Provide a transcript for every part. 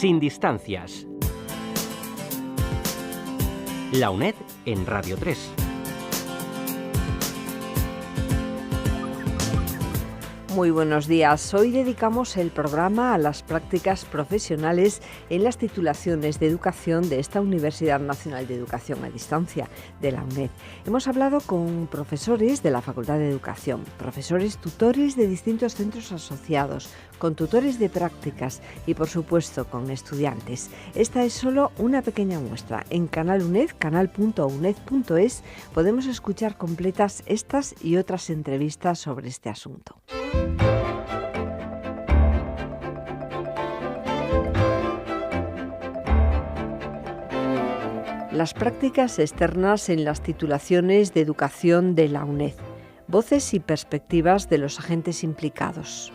Sin distancias. La UNED en Radio 3. Muy buenos días. Hoy dedicamos el programa a las prácticas profesionales en las titulaciones de educación de esta Universidad Nacional de Educación a Distancia, de la UNED. Hemos hablado con profesores de la Facultad de Educación, profesores tutores de distintos centros asociados, con tutores de prácticas y, por supuesto, con estudiantes. Esta es solo una pequeña muestra. En Canal UNED, canal.uned.es, podemos escuchar completas estas y otras entrevistas sobre este asunto. Las prácticas externas en las titulaciones de educación de la UNED. Voces y perspectivas de los agentes implicados.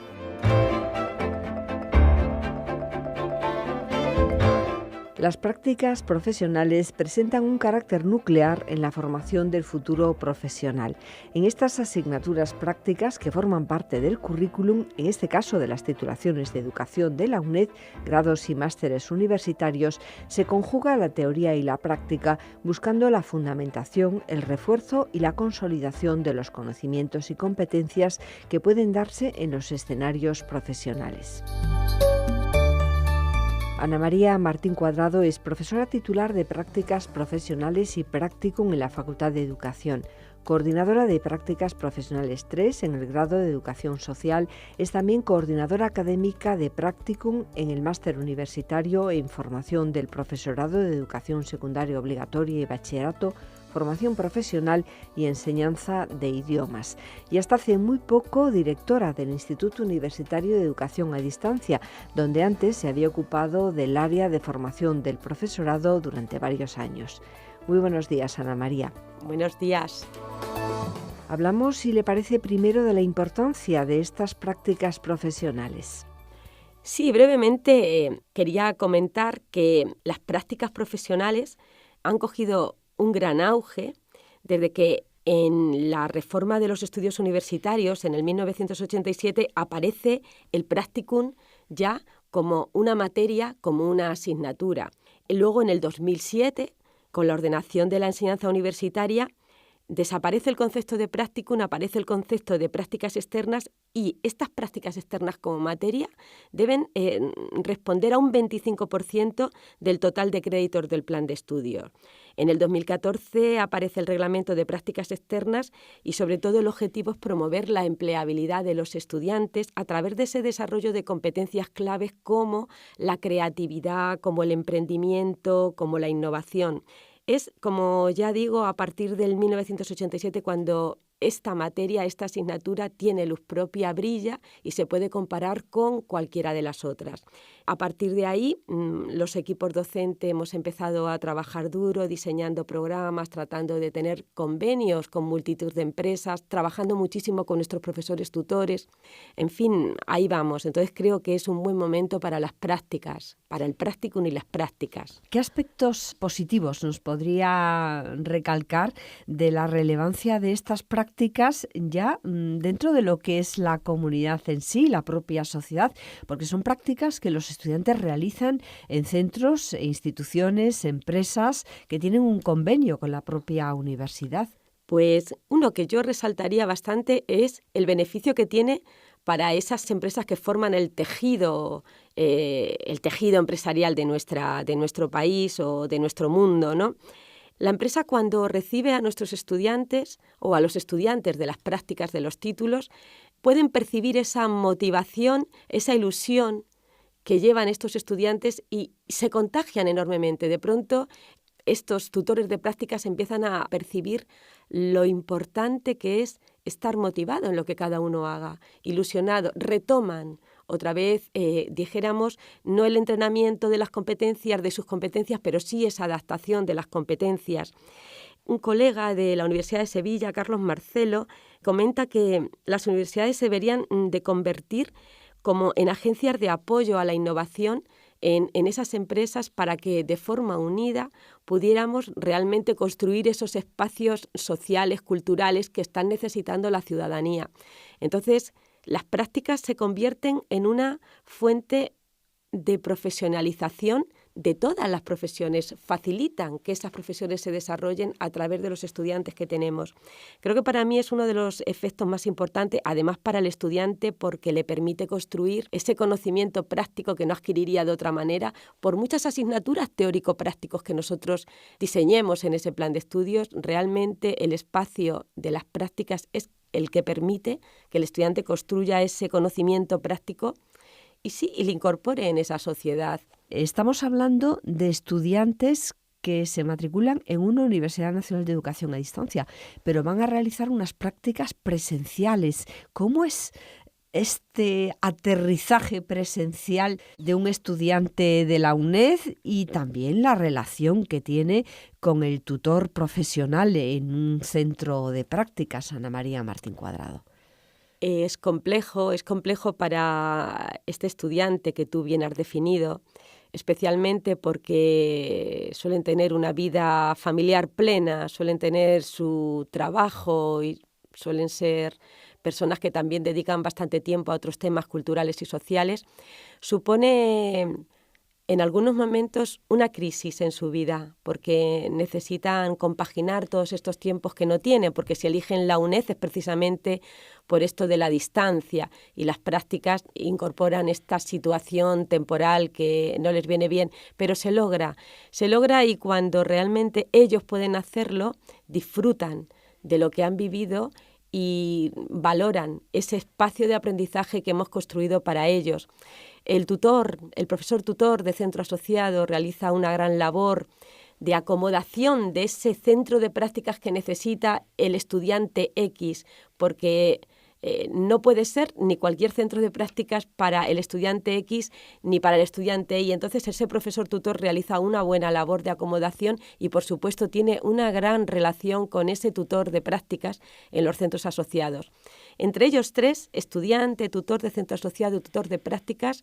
Las prácticas profesionales presentan un carácter nuclear en la formación del futuro profesional. En estas asignaturas prácticas que forman parte del currículum, en este caso de las titulaciones de educación de la UNED, grados y másteres universitarios, se conjuga la teoría y la práctica buscando la fundamentación, el refuerzo y la consolidación de los conocimientos y competencias que pueden darse en los escenarios profesionales. Ana María Martín Cuadrado es profesora titular de Prácticas Profesionales y Practicum en la Facultad de Educación. Coordinadora de Prácticas Profesionales 3 en el grado de Educación Social, es también coordinadora académica de Practicum en el Máster Universitario en Formación del Profesorado de Educación Secundaria Obligatoria y Bachillerato, Formación Profesional y Enseñanza de Idiomas. Y hasta hace muy poco directora del Instituto Universitario de Educación a Distancia, donde antes se había ocupado del área de formación del profesorado durante varios años. Muy buenos días, Ana María. Buenos días. Hablamos, si le parece, primero de la importancia de estas prácticas profesionales. Sí, brevemente quería comentar que las prácticas profesionales han cogido un gran auge desde que en la reforma de los estudios universitarios en el 1987 aparece el practicum ya como una materia, como una asignatura. Luego en el 2007, con la ordenación de la enseñanza universitaria, desaparece el concepto de practicum, aparece el concepto de prácticas externas y estas prácticas externas como materia deben responder a un 25% del total de créditos del plan de estudios. En el 2014 aparece el reglamento de prácticas externas y sobre todo el objetivo es promover la empleabilidad de los estudiantes a través de ese desarrollo de competencias claves como la creatividad, como el emprendimiento, como la innovación. Es, como ya digo, a partir del 1987 cuando esta materia, esta asignatura tiene luz propia, brilla y se puede comparar con cualquiera de las otras. A partir de ahí, los equipos docentes hemos empezado a trabajar duro, diseñando programas, tratando de tener convenios con multitud de empresas, trabajando muchísimo con nuestros profesores tutores. En fin, ahí vamos. Entonces creo que es un buen momento para las prácticas, para el practicum y las prácticas. ¿Qué aspectos positivos nos podría recalcar de la relevancia de estas prácticas ya dentro de lo que es la comunidad en sí, la propia sociedad? Porque son prácticas que los estudiantes realizan en centros, instituciones, empresas que tienen un convenio con la propia universidad. Pues uno que yo resaltaría bastante es el beneficio que tiene para esas empresas que forman el tejido empresarial de nuestro país o de nuestro mundo, ¿no? La empresa, cuando recibe a nuestros estudiantes o a los estudiantes de las prácticas de los títulos, pueden percibir esa motivación, esa ilusión que llevan estos estudiantes y se contagian enormemente. De pronto, estos tutores de prácticas empiezan a percibir lo importante que es estar motivado en lo que cada uno haga, ilusionado, retoman otra vez, dijéramos, no el entrenamiento de las competencias, de sus competencias, pero sí esa adaptación de las competencias. Un colega de la Universidad de Sevilla, Carlos Marcelo, comenta que las universidades se deberían de convertir como en agencias de apoyo a la innovación en esas empresas para que de forma unida pudiéramos realmente construir esos espacios sociales, culturales que están necesitando la ciudadanía. Entonces, las prácticas se convierten en una fuente de profesionalización de todas las profesiones, facilitan que esas profesiones se desarrollen a través de los estudiantes que tenemos. Creo que para mí es uno de los efectos más importantes, además para el estudiante, porque le permite construir ese conocimiento práctico que no adquiriría de otra manera por muchas asignaturas teórico-prácticos que nosotros diseñemos en ese plan de estudios. Realmente el espacio de las prácticas es el que permite que el estudiante construya ese conocimiento práctico y le incorpore en esa sociedad. Estamos hablando de estudiantes que se matriculan en una Universidad Nacional de Educación a Distancia, pero van a realizar unas prácticas presenciales. ¿Cómo es este aterrizaje presencial de un estudiante de la UNED y también la relación que tiene con el tutor profesional en un centro de prácticas, Ana María Martín Cuadrado? Es complejo para este estudiante que tú bien has definido, especialmente porque suelen tener una vida familiar plena, suelen tener su trabajo y suelen ser personas que también dedican bastante tiempo a otros temas culturales y sociales. Supone en algunos momentos una crisis en su vida, porque necesitan compaginar todos estos tiempos que no tienen, porque si eligen la UNED es precisamente por esto de la distancia, y las prácticas incorporan esta situación temporal que no les viene bien, pero se logra y cuando realmente ellos pueden hacerlo, disfrutan de lo que han vivido y valoran ese espacio de aprendizaje que hemos construido para ellos. El profesor tutor de centro asociado realiza una gran labor de acomodación de ese centro de prácticas que necesita el estudiante X, porque no puede ser ni cualquier centro de prácticas para el estudiante X ni para el estudiante Y. Entonces ese profesor tutor realiza una buena labor de acomodación y por supuesto tiene una gran relación con ese tutor de prácticas en los centros asociados. Entre ellos tres, estudiante, tutor de centro asociado y tutor de prácticas,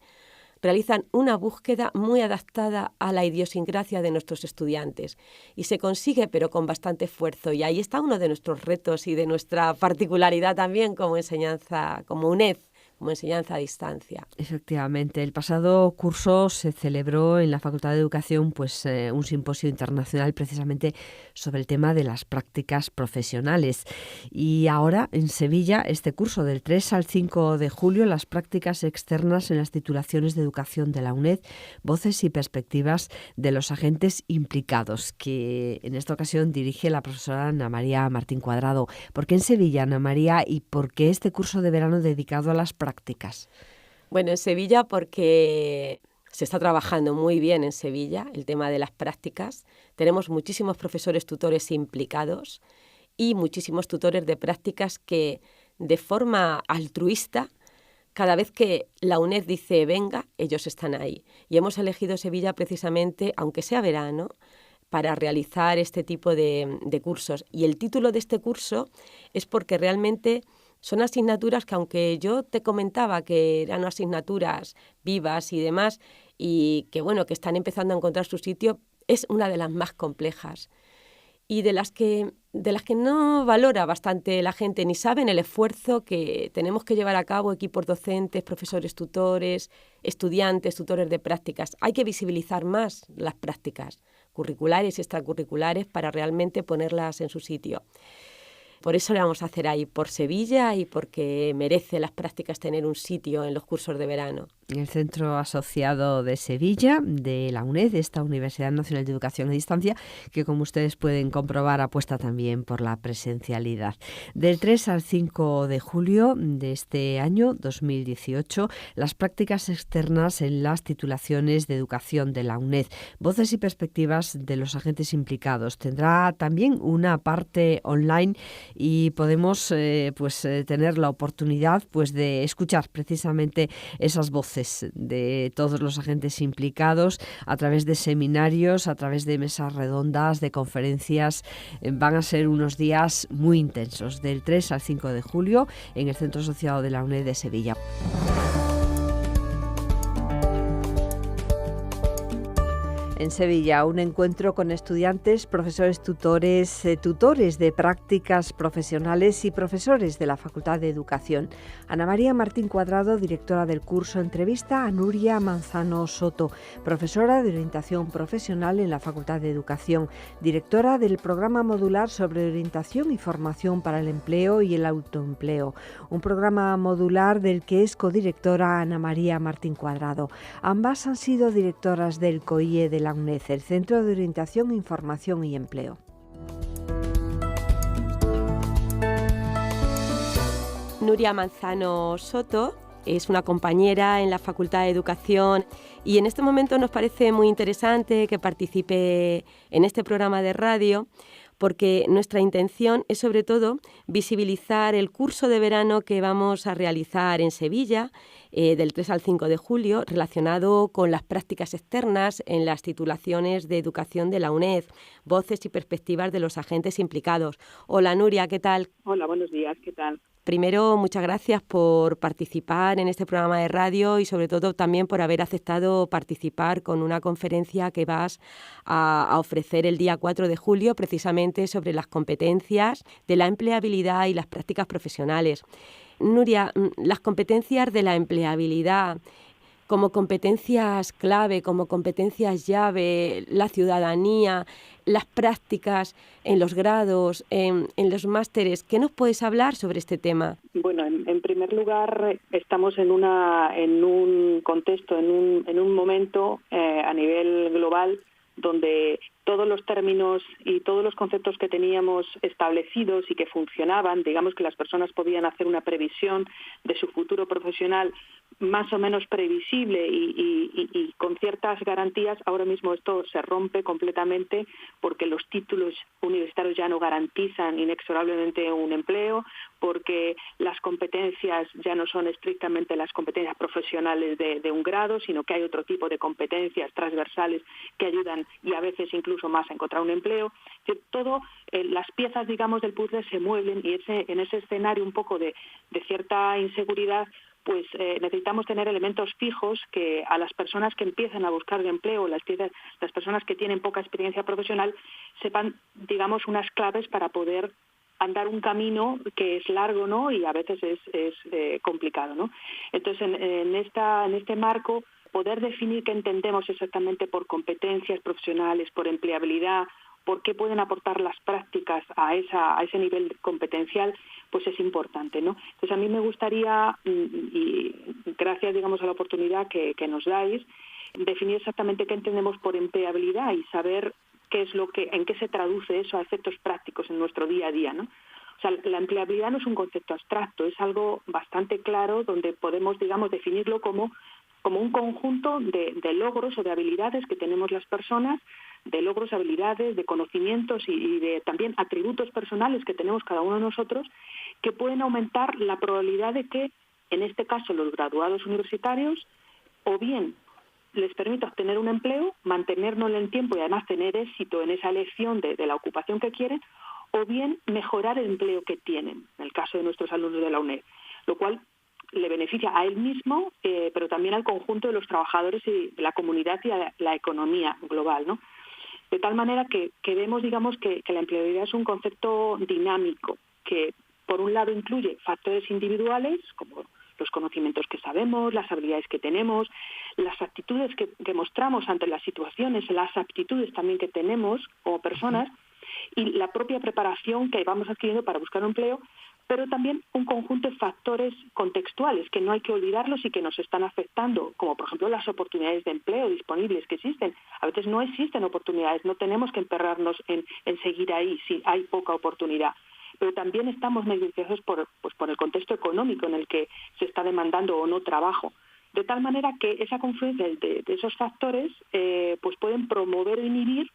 realizan una búsqueda muy adaptada a la idiosincrasia de nuestros estudiantes y se consigue, pero con bastante esfuerzo. Y ahí está uno de nuestros retos y de nuestra particularidad también como enseñanza, como UNED, como enseñanza a distancia. Efectivamente, el pasado curso se celebró en la Facultad de Educación un simposio internacional precisamente sobre el tema de las prácticas profesionales. Y ahora en Sevilla, este curso del 3 al 5 de julio, las prácticas externas en las titulaciones de educación de la UNED, voces y perspectivas de los agentes implicados, que en esta ocasión dirige la profesora Ana María Martín Cuadrado. ¿Por qué en Sevilla, Ana María, y por qué este curso de verano dedicado a las prácticas? Bueno, en Sevilla porque se está trabajando muy bien en Sevilla el tema de las prácticas. Tenemos muchísimos profesores tutores implicados y muchísimos tutores de prácticas que de forma altruista, cada vez que la UNED dice venga, ellos están ahí. Y hemos elegido Sevilla precisamente, aunque sea verano, para realizar este tipo de cursos. Y el título de este curso es porque realmente son asignaturas que, aunque yo te comentaba que eran asignaturas vivas y demás, y que bueno, que están empezando a encontrar su sitio, es una de las más complejas y de las que no valora bastante la gente, ni saben el esfuerzo que tenemos que llevar a cabo equipos docentes, profesores tutores, estudiantes, tutores de prácticas. Hay que visibilizar más las prácticas curriculares y extracurriculares para realmente ponerlas en su sitio. Por eso lo vamos a hacer ahí, por Sevilla y porque merece las prácticas tener un sitio en los cursos de verano. En el Centro Asociado de Sevilla, de la UNED, esta Universidad Nacional de Educación a Distancia, que como ustedes pueden comprobar apuesta también por la presencialidad. Del 3 al 5 de julio de este año 2018, las prácticas externas en las titulaciones de educación de la UNED, voces y perspectivas de los agentes implicados. Tendrá también una parte online y podemos tener la oportunidad de escuchar precisamente esas voces de todos los agentes implicados a través de seminarios, a través de mesas redondas, de conferencias. Van a ser unos días muy intensos, del 3 al 5 de julio en el Centro Asociado de la UNED de Sevilla. en Sevilla, un encuentro con estudiantes, profesores tutores, tutores de prácticas profesionales y profesores de la Facultad de Educación. Ana María Martín Cuadrado, directora del curso, entrevista a Nuria Manzano Soto, profesora de orientación profesional en la Facultad de Educación, directora del programa modular sobre orientación y formación para el empleo y el autoempleo, un programa modular del que es codirectora Ana María Martín Cuadrado. Ambas han sido directoras del COIE de la UNED, el Centro de Orientación, Información y Empleo. Nuria Manzano Soto es una compañera en la Facultad de Educación y en este momento nos parece muy interesante que participe en este programa de radio, porque nuestra intención es sobre todo visibilizar el curso de verano que vamos a realizar en Sevilla del 3 al 5 de julio relacionado con las prácticas externas en las titulaciones de educación de la UNED, voces y perspectivas de los agentes implicados. Hola Nuria, ¿qué tal? Hola, buenos días, ¿qué tal? Primero, muchas gracias por participar en este programa de radio y sobre todo también por haber aceptado participar con una conferencia que vas a ofrecer el día 4 de julio precisamente sobre las competencias de la empleabilidad y las prácticas profesionales. Nuria, las competencias de la empleabilidad como competencias clave, como competencias llave, la ciudadanía, las prácticas en los grados, en los másteres. ¿Qué nos puedes hablar sobre este tema? Bueno, en primer lugar, estamos en un contexto, en un momento a nivel global donde todos los términos y todos los conceptos que teníamos establecidos y que funcionaban, digamos que las personas podían hacer una previsión de su futuro profesional más o menos previsible y con ciertas garantías. Ahora mismo esto se rompe completamente porque los títulos universitarios ya no garantizan inexorablemente un empleo, porque las competencias ya no son estrictamente las competencias profesionales de un grado, sino que hay otro tipo de competencias transversales que ayudan y a veces incluso más a encontrar un empleo. Todo, las piezas, digamos, del puzzle se mueven y en ese escenario un poco de cierta inseguridad, pues necesitamos tener elementos fijos que a las personas que empiezan a buscar un empleo, las personas que tienen poca experiencia profesional, sepan, digamos, unas claves para poder andar un camino que es largo, ¿no? Y a veces es complicado, ¿no? Entonces, en este marco, poder definir qué entendemos exactamente por competencias profesionales, por empleabilidad, por qué pueden aportar las prácticas a ese nivel competencial, pues es importante, ¿no? Entonces a mí me gustaría, y gracias, digamos, a la oportunidad que nos dais, definir exactamente qué entendemos por empleabilidad y saber en qué se traduce eso a efectos prácticos en nuestro día a día, ¿no? O sea, la empleabilidad no es un concepto abstracto, es algo bastante claro donde podemos, digamos, definirlo como un conjunto de logros o de habilidades que tenemos las personas, de logros, habilidades, de conocimientos y de también atributos personales que tenemos cada uno de nosotros, que pueden aumentar la probabilidad de que, en este caso, los graduados universitarios, o bien les permita obtener un empleo, mantenerlo en el tiempo y además tener éxito en esa elección de la ocupación que quieren, o bien mejorar el empleo que tienen, en el caso de nuestros alumnos de la UNED, lo cual le beneficia a él mismo, pero también al conjunto de los trabajadores y de la comunidad y a la economía global, ¿no? De tal manera que vemos, digamos, que la empleabilidad es un concepto dinámico, que por un lado incluye factores individuales, como los conocimientos que sabemos, las habilidades que tenemos, las actitudes que mostramos ante las situaciones, las aptitudes también que tenemos como personas, y la propia preparación que vamos adquiriendo para buscar un empleo, pero también un conjunto de factores contextuales que no hay que olvidarlos y que nos están afectando, como por ejemplo las oportunidades de empleo disponibles que existen. A veces no existen oportunidades, no tenemos que emperrarnos en seguir ahí si hay poca oportunidad. Pero también estamos mediados por el contexto económico en el que se está demandando o no trabajo. De tal manera que esa confluencia de esos factores pues pueden promover o inhibir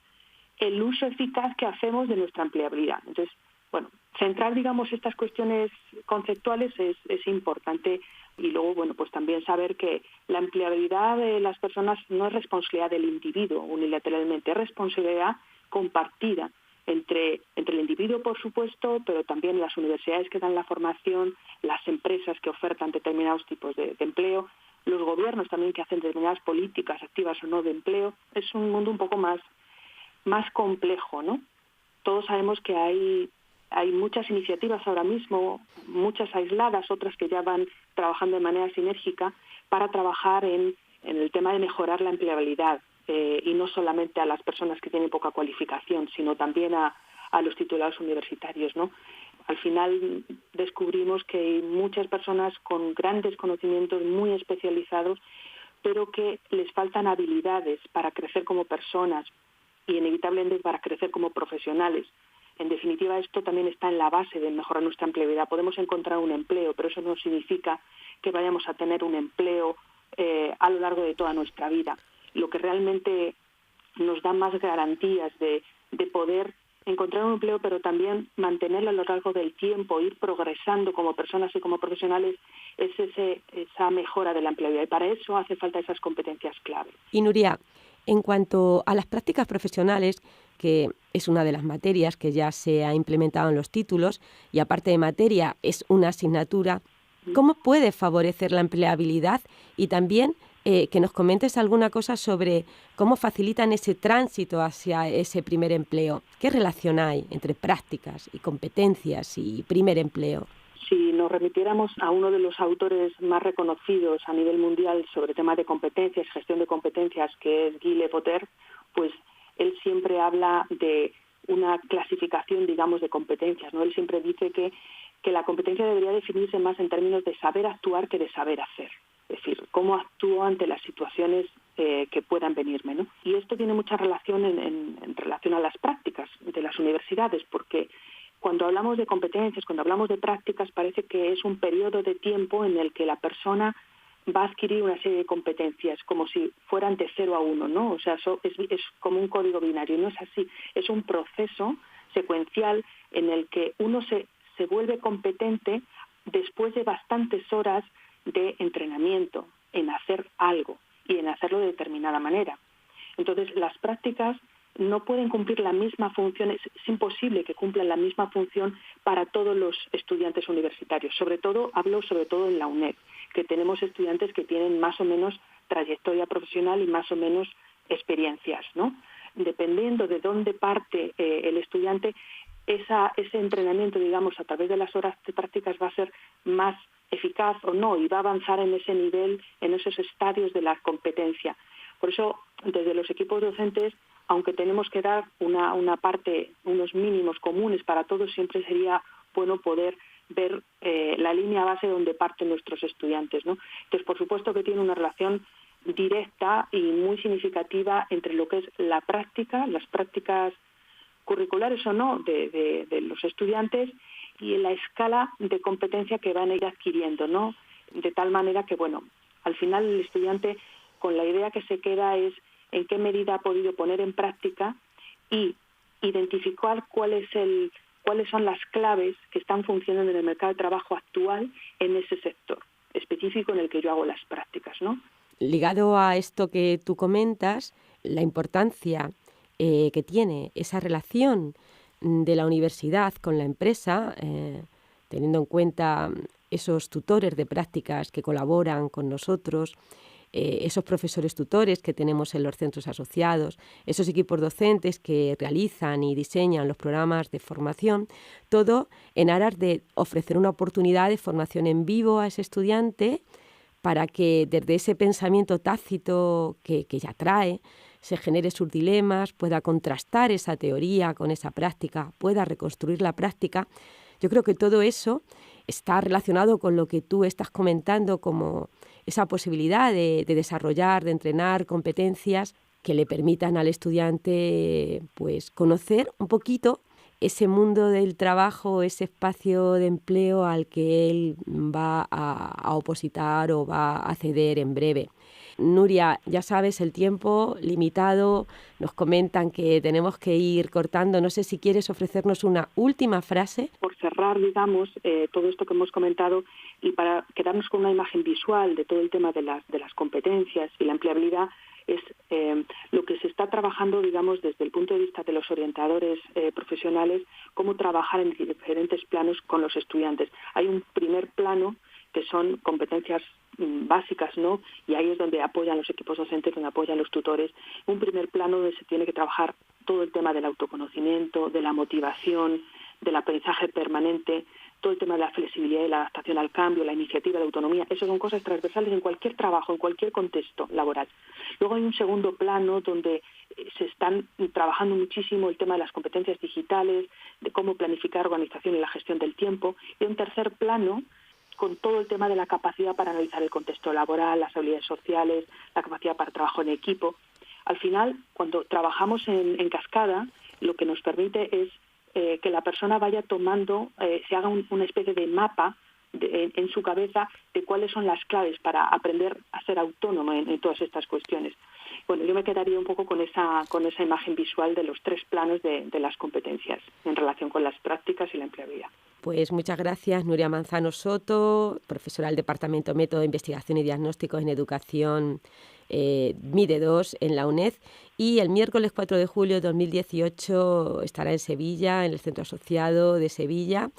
el uso eficaz que hacemos de nuestra empleabilidad. Entonces, bueno, centrar, digamos, estas cuestiones conceptuales es importante y luego, bueno, pues también saber que la empleabilidad de las personas no es responsabilidad del individuo unilateralmente, es responsabilidad compartida entre el individuo, por supuesto, pero también las universidades que dan la formación, las empresas que ofertan determinados tipos de empleo. los gobiernos también que hacen determinadas políticas activas o no de empleo. Es un mundo un poco más complejo, ¿no? Todos sabemos que hay muchas iniciativas ahora mismo, muchas aisladas, otras que ya van trabajando de manera sinérgica para trabajar en el tema de mejorar la empleabilidad, y no solamente a las personas que tienen poca cualificación, sino también a los titulados universitarios, ¿no? Al final descubrimos que hay muchas personas con grandes conocimientos muy especializados, pero que les faltan habilidades para crecer como personas y inevitablemente para crecer como profesionales. En definitiva, esto también está en la base de mejorar nuestra empleabilidad. Podemos encontrar un empleo, pero eso no significa que vayamos a tener un empleo a lo largo de toda nuestra vida. Lo que realmente nos da más garantías de poder encontrar un empleo, pero también mantenerlo a lo largo del tiempo, ir progresando como personas y como profesionales, es esa mejora de la empleabilidad. Y para eso hace falta esas competencias clave. Y Nuria, en cuanto a las prácticas profesionales, que es una de las materias que ya se ha implementado en los títulos, y aparte de materia es una asignatura, ¿cómo puede favorecer la empleabilidad? Y también que nos comentes alguna cosa sobre cómo facilitan ese tránsito hacia ese primer empleo. ¿Qué relación hay entre prácticas y competencias y primer empleo? Si nos remitiéramos a uno de los autores más reconocidos a nivel mundial sobre temas de competencias, gestión de competencias, que es Guy Lepoter, pues él siempre habla de una clasificación, digamos, de competencias, ¿no? Él siempre dice que la competencia debería definirse más en términos de saber actuar que de saber hacer. Es decir, cómo actúo ante las situaciones que puedan venirme, ¿no? Y esto tiene mucha relación en relación a las prácticas de las universidades, porque cuando hablamos de competencias, cuando hablamos de prácticas, parece que es un periodo de tiempo en el que la persona va a adquirir una serie de competencias, como si fueran de 0 a 1, ¿no? O sea, eso es como un código binario, no es así. Es un proceso secuencial en el que uno se vuelve competente después de bastantes horas de entrenamiento en hacer algo y en hacerlo de determinada manera. Entonces, las prácticas no pueden cumplir la misma función, es imposible que cumplan la misma función para todos los estudiantes universitarios. Hablo sobre todo en la UNED, que tenemos estudiantes que tienen más o menos trayectoria profesional y más o menos experiencias, ¿no? Dependiendo de dónde parte el estudiante, ese entrenamiento, digamos, a través de las horas de prácticas va a ser más eficaz o no, y va a avanzar en ese nivel, en esos estadios de la competencia. Por eso, desde los equipos docentes, aunque tenemos que dar una parte, unos mínimos comunes para todos, siempre sería bueno poder ver la línea base donde parten nuestros estudiantes, ¿no? Entonces, por supuesto que tiene una relación directa y muy significativa entre lo que es la práctica, las prácticas curriculares o no de los estudiantes, y la escala de competencia que van a ir adquiriendo, ¿no? De tal manera que, bueno, al final el estudiante, con la idea que se queda es en qué medida ha podido poner en práctica y identificar cuáles son las claves que están funcionando en el mercado de trabajo actual en ese sector específico en el que yo hago las prácticas, ¿no? Ligado a esto que tú comentas, la importancia que tiene esa relación de la universidad con la empresa, teniendo en cuenta esos tutores de prácticas que colaboran con nosotros, esos profesores tutores que tenemos en los centros asociados, esos equipos docentes que realizan y diseñan los programas de formación, todo en aras de ofrecer una oportunidad de formación en vivo a ese estudiante para que desde ese pensamiento tácito que ya trae, se genere sus dilemas, pueda contrastar esa teoría con esa práctica, pueda reconstruir la práctica. Yo creo que todo eso está relacionado con lo que tú estás comentando como esa posibilidad de desarrollar, de entrenar competencias que le permitan al estudiante pues conocer un poquito ese mundo del trabajo, ese espacio de empleo al que él va a opositar o va a acceder en breve. Nuria, ya sabes, el tiempo limitado, nos comentan que tenemos que ir cortando. No sé si quieres ofrecernos una última frase. Por cerrar, digamos, todo esto que hemos comentado y para quedarnos con una imagen visual de todo el tema de las competencias y la empleabilidad, es lo que se está trabajando, digamos, desde el punto de vista de los orientadores profesionales, cómo trabajar en diferentes planos con los estudiantes. Hay un primer plano, que que son competencias básicas, ¿no? Y ahí es donde apoyan los equipos docentes, donde apoyan los tutores. Un primer plano donde se tiene que trabajar todo el tema del autoconocimiento, de la motivación, del aprendizaje permanente, todo el tema de la flexibilidad y la adaptación al cambio, la iniciativa, la autonomía. Esas son cosas transversales en cualquier trabajo, en cualquier contexto laboral. Luego hay un segundo plano donde se están trabajando muchísimo el tema de las competencias digitales, de cómo planificar organización y la gestión del tiempo. Y un tercer plano con todo el tema de la capacidad para analizar el contexto laboral, las habilidades sociales, la capacidad para trabajo en equipo. Al final, cuando trabajamos en cascada, lo que nos permite es que la persona vaya tomando, se haga una especie de mapa en su cabeza de cuáles son las claves para aprender a ser autónomo en todas estas cuestiones. Bueno, yo me quedaría un poco con esa imagen visual de los 3 planos de las competencias en relación con las prácticas y la empleabilidad. Pues muchas gracias, Nuria Manzano Soto, profesora del Departamento Método de Investigación y Diagnóstico en Educación MIDE 2 en la UNED, y el miércoles 4 de julio de 2018 estará en Sevilla, en el Centro Asociado de Sevilla,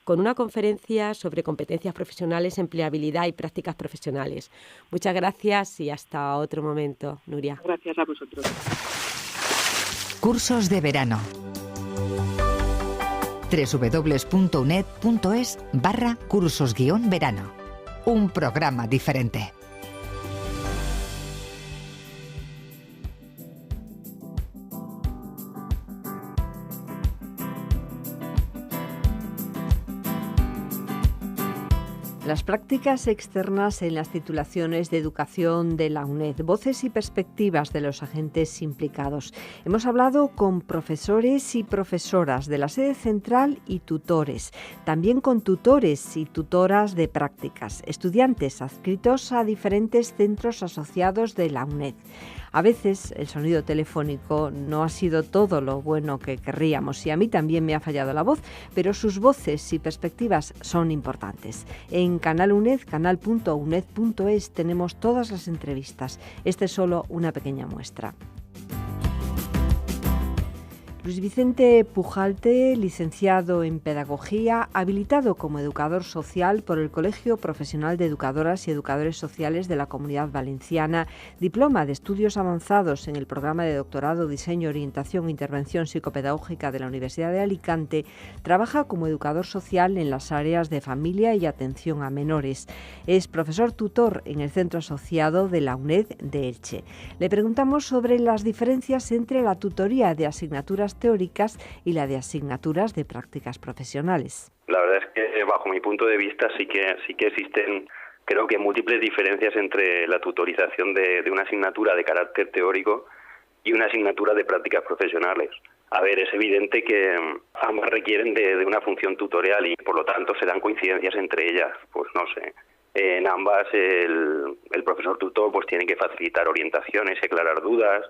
con una conferencia sobre competencias profesionales, empleabilidad y prácticas profesionales. Muchas gracias y hasta otro momento, Nuria. Gracias a vosotros. Cursos de verano. www.uned.es/cursos-verano. Un programa diferente. Las prácticas externas en las titulaciones de educación de la UNED, voces y perspectivas de los agentes implicados. Hemos hablado con profesores y profesoras de la sede central y tutores, también con tutores y tutoras de prácticas, estudiantes adscritos a diferentes centros asociados de la UNED. A veces el sonido telefónico no ha sido todo lo bueno que querríamos y a mí también me ha fallado la voz, pero sus voces y perspectivas son importantes. En Canal UNED, canal.uned.es, tenemos todas las entrevistas. Esta es solo una pequeña muestra. Luis Vicente Pujalte, licenciado en Pedagogía, habilitado como educador social por el Colegio Profesional de Educadoras y Educadores Sociales de la Comunidad Valenciana, diploma de estudios avanzados en el programa de doctorado Diseño, Orientación e Intervención Psicopedagógica de la Universidad de Alicante, trabaja como educador social en las áreas de familia y atención a menores. Es profesor tutor en el Centro Asociado de la UNED de Elche. Le preguntamos sobre las diferencias entre la tutoría de asignaturas teóricas y la de asignaturas de prácticas profesionales. La verdad es que bajo mi punto de vista sí que existen, creo que múltiples diferencias entre la tutorización de una asignatura de carácter teórico y una asignatura de prácticas profesionales. A ver, es evidente que ambas requieren de una función tutorial y por lo tanto se dan coincidencias entre ellas. Pues no sé, en ambas el profesor tutor pues tiene que facilitar orientaciones, aclarar dudas,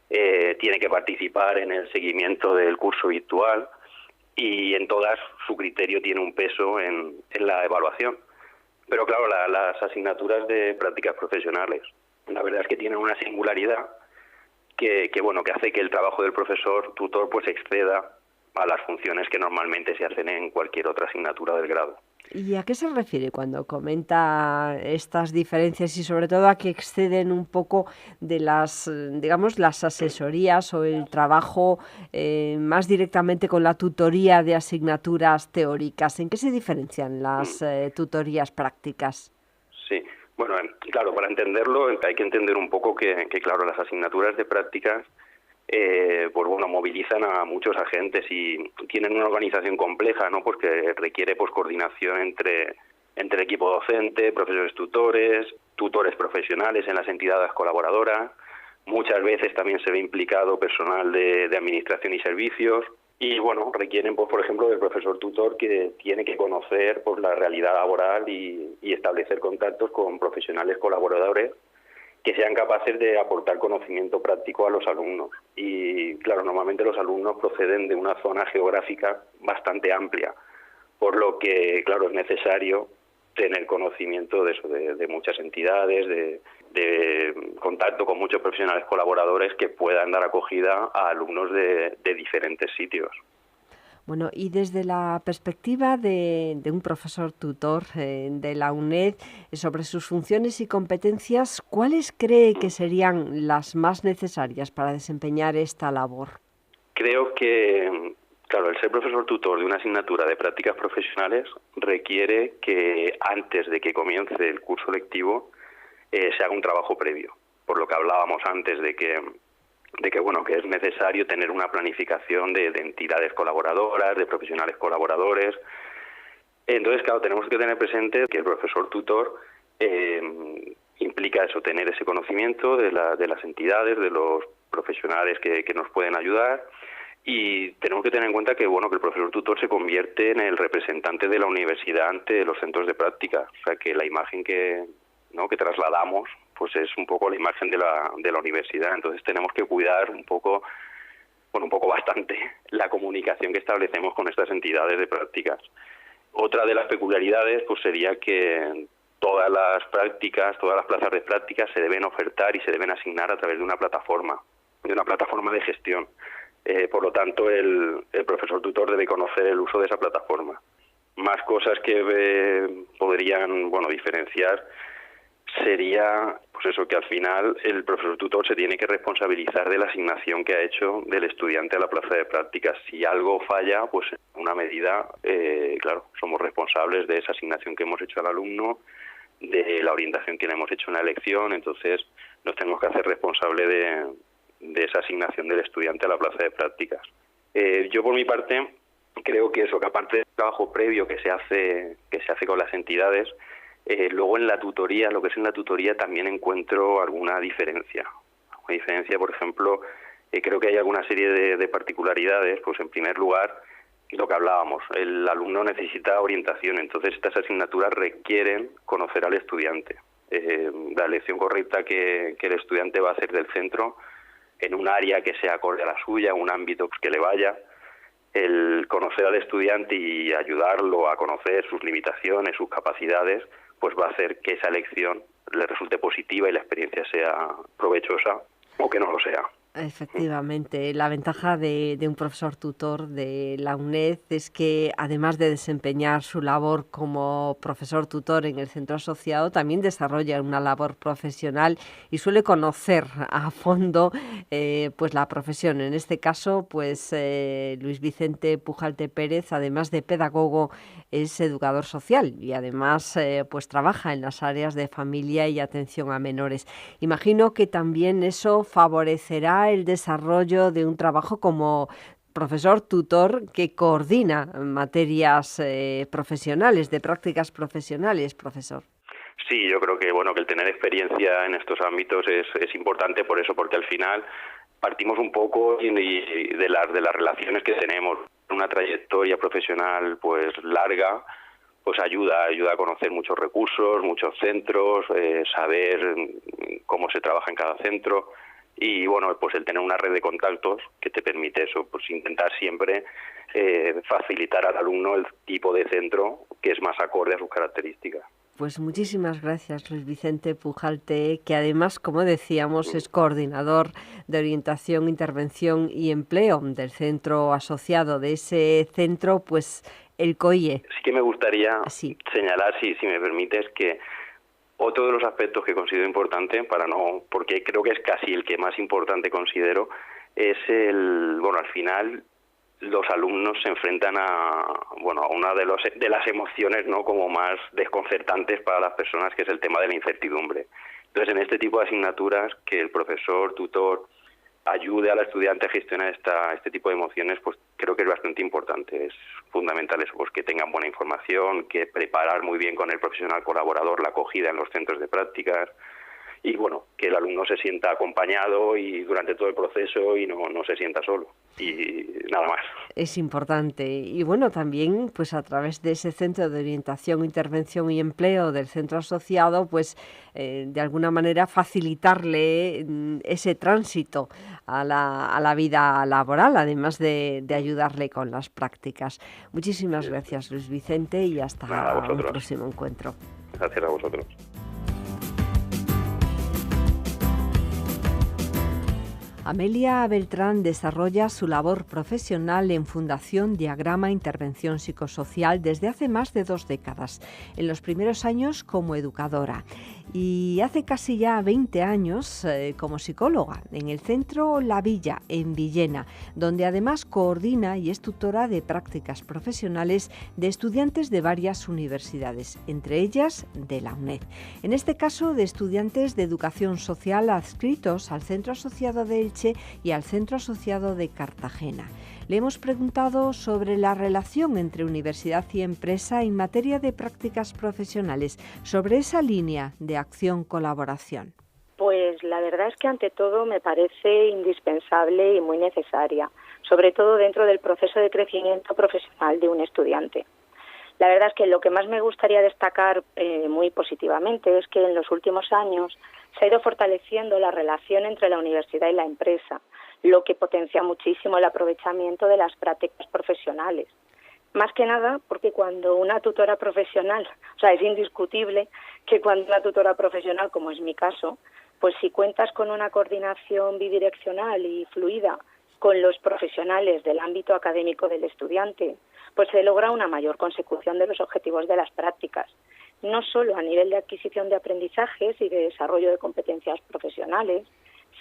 tiene que participar en el seguimiento del curso virtual y en todas su criterio tiene un peso en la evaluación. Pero claro, las asignaturas de prácticas profesionales, la verdad es que tienen una singularidad que hace que el trabajo del profesor tutor pues exceda a las funciones que normalmente se hacen en cualquier otra asignatura del grado. ¿Y a qué se refiere cuando comenta estas diferencias y sobre todo a que exceden un poco de las asesorías o el trabajo más directamente con la tutoría de asignaturas teóricas? ¿En qué se diferencian las tutorías prácticas? Sí, bueno, claro, para entenderlo hay que entender un poco que claro, las asignaturas de prácticas movilizan a muchos agentes y tienen una organización compleja, ¿no? Pues que requiere coordinación entre el equipo docente, profesores tutores profesionales en las entidades colaboradoras. Muchas veces también se ve implicado personal de administración y servicios y requieren por ejemplo del profesor tutor que tiene que conocer la realidad laboral y establecer contactos con profesionales colaboradores que sean capaces de aportar conocimiento práctico a los alumnos. Y claro, normalmente los alumnos proceden de una zona geográfica bastante amplia, por lo que claro es necesario tener conocimiento de eso, de muchas entidades, de contacto con muchos profesionales colaboradores que puedan dar acogida a alumnos de diferentes sitios. Bueno, y desde la perspectiva de un profesor tutor de la UNED, sobre sus funciones y competencias, ¿cuáles cree que serían las más necesarias para desempeñar esta labor? Creo que, claro, el ser profesor tutor de una asignatura de prácticas profesionales requiere que antes de que comience el curso lectivo se haga un trabajo previo, por lo que hablábamos antes de que es necesario tener una planificación de entidades colaboradoras, de profesionales colaboradores. Entonces, claro, tenemos que tener presente que el profesor tutor implica eso, tener ese conocimiento de las entidades, de los profesionales que nos pueden ayudar, y tenemos que tener en cuenta que el profesor tutor se convierte en el representante de la universidad ante los centros de práctica, o sea que la imagen que trasladamos pues es un poco la imagen de la universidad. Entonces tenemos que cuidar bastante la comunicación que establecemos con estas entidades de prácticas. Otra de las peculiaridades pues sería que todas las plazas de prácticas se deben ofertar y se deben asignar a través de una plataforma de gestión. Por lo tanto, el profesor tutor debe conocer el uso de esa plataforma. Más cosas que podrían diferenciar sería pues eso, que al final el profesor tutor se tiene que responsabilizar de la asignación que ha hecho del estudiante a la plaza de prácticas. Si algo falla, pues en una medida, somos responsables de esa asignación que hemos hecho al alumno, de la orientación que le hemos hecho en la elección. Entonces nos tenemos que hacer responsable de esa asignación del estudiante a la plaza de prácticas. Yo por mi parte creo que aparte del trabajo previo que se hace con las entidades, luego en la tutoría, lo que es en la tutoría, también encuentro alguna diferencia. Por ejemplo, creo que hay alguna serie de particularidades. Pues en primer lugar, lo que hablábamos, el alumno necesita orientación, entonces estas asignaturas requieren conocer al estudiante. La elección correcta que el estudiante va a hacer del centro en un área que sea acorde a la suya, un ámbito que le vaya. El conocer al estudiante y ayudarlo a conocer sus limitaciones, sus capacidades, pues va a hacer que esa elección le resulte positiva y la experiencia sea provechosa o que no lo sea. Efectivamente, la ventaja de un profesor tutor de la UNED es que, además de desempeñar su labor como profesor tutor en el centro asociado, también desarrolla una labor profesional y suele conocer a fondo pues la profesión. En este caso, pues Luis Vicente Pujalte Pérez, además de pedagogo, es educador social y además pues trabaja en las áreas de familia y atención a menores. Imagino que también eso favorecerá el desarrollo de un trabajo como profesor tutor que coordina materias profesionales, de prácticas profesionales, profesor. Sí, yo creo que que el tener experiencia en estos ámbitos es importante por eso, porque al final partimos un poco de las relaciones que tenemos. Una trayectoria profesional pues larga, pues ayuda a conocer muchos recursos, muchos centros, saber cómo se trabaja en cada centro. Y pues el tener una red de contactos que te permite eso, pues intentar siempre facilitar al alumno el tipo de centro que es más acorde a sus características. Pues muchísimas gracias, Luis Vicente Pujalte, que además, como decíamos, es coordinador de orientación, intervención y empleo del centro asociado de ese centro, pues el COIE. Sí que me gustaría señalar, si me permites, que otro de los aspectos que considero importante, porque creo que es casi el que más importante considero, es al final los alumnos se enfrentan a una de las emociones como más desconcertantes para las personas, que es el tema de la incertidumbre. Entonces, en este tipo de asignaturas, que el profesor tutor ayude al estudiante a gestionar este tipo de emociones, pues creo que es bastante importante. Es fundamental eso, pues que tengan buena información, que preparar muy bien con el profesional colaborador la acogida en los centros de prácticas y que el alumno se sienta acompañado y durante todo el proceso y no se sienta solo. Y nada más. Es importante. Y también pues a través de ese centro de orientación, intervención y empleo del centro asociado, pues de alguna manera facilitarle ese tránsito a la vida laboral, además de ayudarle con las prácticas. Muchísimas gracias, Luis Vicente, y hasta un próximo encuentro. Gracias a vosotros. Amelia Beltrán desarrolla su labor profesional en Fundación Diagrama Intervención Psicosocial desde hace más de 2 décadas, en los primeros años como educadora y hace casi ya 20 años como psicóloga en el Centro La Villa, en Villena, donde además coordina y es tutora de prácticas profesionales de estudiantes de varias universidades, entre ellas de la UNED. En este caso, de estudiantes de educación social adscritos al Centro Asociado de Elche y al Centro Asociado de Cartagena. Le hemos preguntado sobre la relación entre universidad y empresa en materia de prácticas profesionales, sobre esa línea de acción-colaboración. Pues la verdad es que ante todo me parece indispensable y muy necesaria, sobre todo dentro del proceso de crecimiento profesional de un estudiante. La verdad es que lo que más me gustaría destacar muy positivamente es que en los últimos años se ha ido fortaleciendo la relación entre la universidad y la empresa, lo que potencia muchísimo el aprovechamiento de las prácticas profesionales. Más que nada porque cuando una tutora profesional, o sea, es indiscutible que cuando una tutora profesional, como es mi caso, pues si cuentas con una coordinación bidireccional y fluida con los profesionales del ámbito académico del estudiante, pues se logra una mayor consecución de los objetivos de las prácticas, no solo a nivel de adquisición de aprendizajes y de desarrollo de competencias profesionales,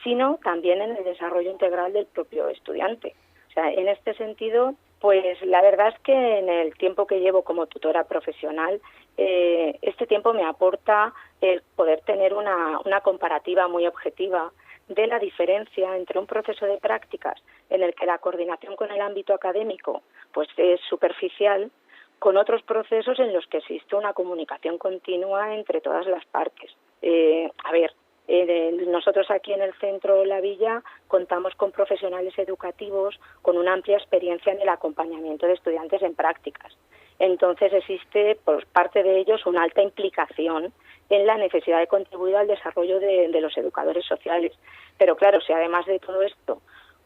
sino también en el desarrollo integral del propio estudiante. O sea, en este sentido, pues la verdad es que en el tiempo que llevo como tutora profesional, este tiempo me aporta el poder tener una comparativa muy objetiva de la diferencia entre un proceso de prácticas en el que la coordinación con el ámbito académico pues es superficial, con otros procesos en los que existe una comunicación continua entre todas las partes. Nosotros aquí en el Centro La Villa contamos con profesionales educativos con una amplia experiencia en el acompañamiento de estudiantes en prácticas. Entonces existe por parte de ellos una alta implicación en la necesidad de contribuir al desarrollo de los educadores sociales. Pero claro, si además de todo esto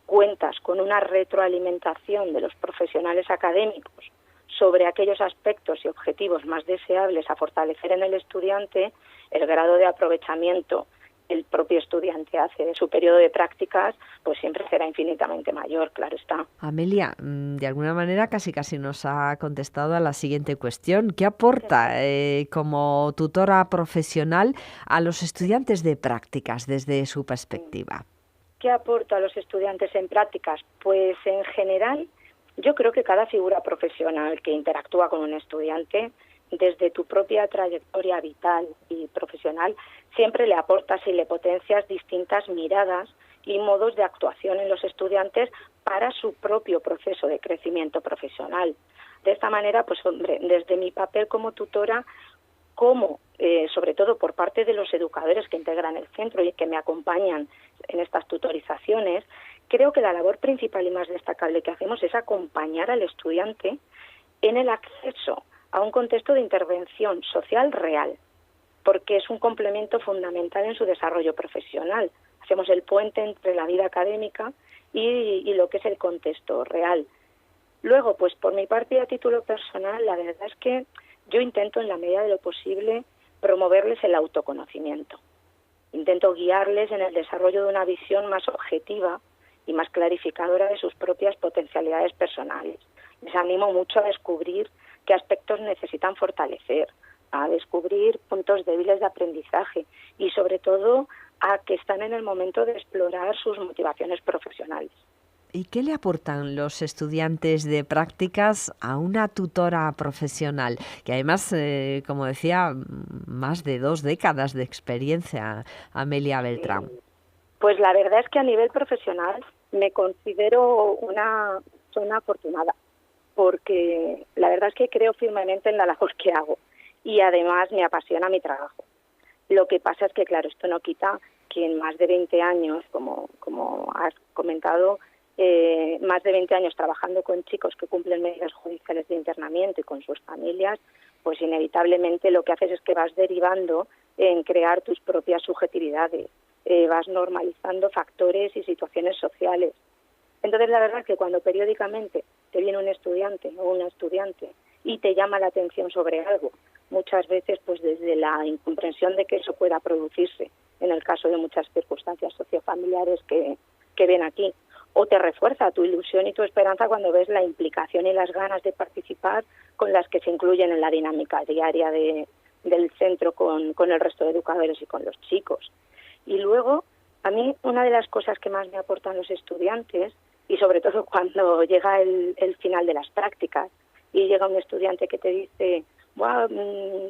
cuentas con una retroalimentación de los profesionales académicos sobre aquellos aspectos y objetivos más deseables a fortalecer en el estudiante, el grado de aprovechamiento el propio estudiante hace de su periodo de prácticas, pues siempre será infinitamente mayor, claro está. Amelia, de alguna manera casi nos ha contestado a la siguiente cuestión. ¿Qué aporta como tutora profesional a los estudiantes de prácticas desde su perspectiva? ¿Qué aporta a los estudiantes en prácticas? Pues en general, yo creo que cada figura profesional que interactúa con un estudiante, desde tu propia trayectoria vital y profesional, siempre le aportas y le potencias distintas miradas y modos de actuación en los estudiantes para su propio proceso de crecimiento profesional. De esta manera, pues hombre, desde mi papel como tutora, como sobre todo por parte de los educadores que integran el centro y que me acompañan en estas tutorizaciones, creo que la labor principal y más destacable que hacemos es acompañar al estudiante en el acceso a un contexto de intervención social real, porque es un complemento fundamental en su desarrollo profesional. Hacemos el puente entre la vida académica y lo que es el contexto real. Luego, pues por mi parte y a título personal, la verdad es que yo intento en la medida de lo posible promoverles el autoconocimiento. Intento guiarles en el desarrollo de una visión más objetiva y más clarificadora de sus propias potencialidades personales. Les animo mucho a descubrir qué aspectos necesitan fortalecer, a descubrir puntos débiles de aprendizaje y sobre todo a que están en el momento de explorar sus motivaciones profesionales. ¿Y qué le aportan los estudiantes de prácticas a una tutora profesional? Que además, como decía, más de 2 décadas de experiencia, Amelia Beltrán. Pues la verdad es que a nivel profesional me considero una persona afortunada, porque la verdad es que creo firmemente en la labor que hago y además me apasiona mi trabajo. Lo que pasa es que, claro, esto no quita que en más de 20 años, como has comentado, más de 20 años trabajando con chicos que cumplen medidas judiciales de internamiento y con sus familias, pues inevitablemente lo que haces es que vas derivando en crear tus propias subjetividades, vas normalizando factores y situaciones sociales. Entonces, la verdad es que cuando periódicamente te viene un estudiante o una estudiante y te llama la atención sobre algo, muchas veces pues desde la incomprensión de que eso pueda producirse, en el caso de muchas circunstancias sociofamiliares que que ven aquí. O te refuerza tu ilusión y tu esperanza cuando ves la implicación y las ganas de participar con las que se incluyen en la dinámica diaria del centro con el resto de educadores y con los chicos. Y luego, a mí, una de las cosas que más me aportan los estudiantes, y sobre todo cuando llega el final de las prácticas, y llega un estudiante que te dice, ¡wow!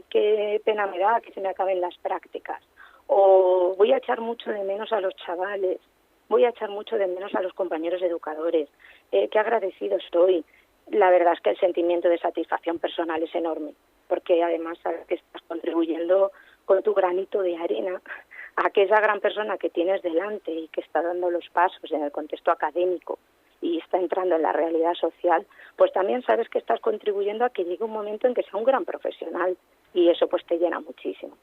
Qué pena me da que se me acaben las prácticas, o voy a echar mucho de menos a los chavales, voy a echar mucho de menos a los compañeros educadores, qué agradecido estoy. La verdad es que el sentimiento de satisfacción personal es enorme, porque además sabes que estás contribuyendo con tu granito de arena a que esa gran persona que tienes delante y que está dando los pasos en el contexto académico y está entrando en la realidad social, pues también sabes que estás contribuyendo a que llegue un momento en que sea un gran profesional, y eso pues te llena muchísimo.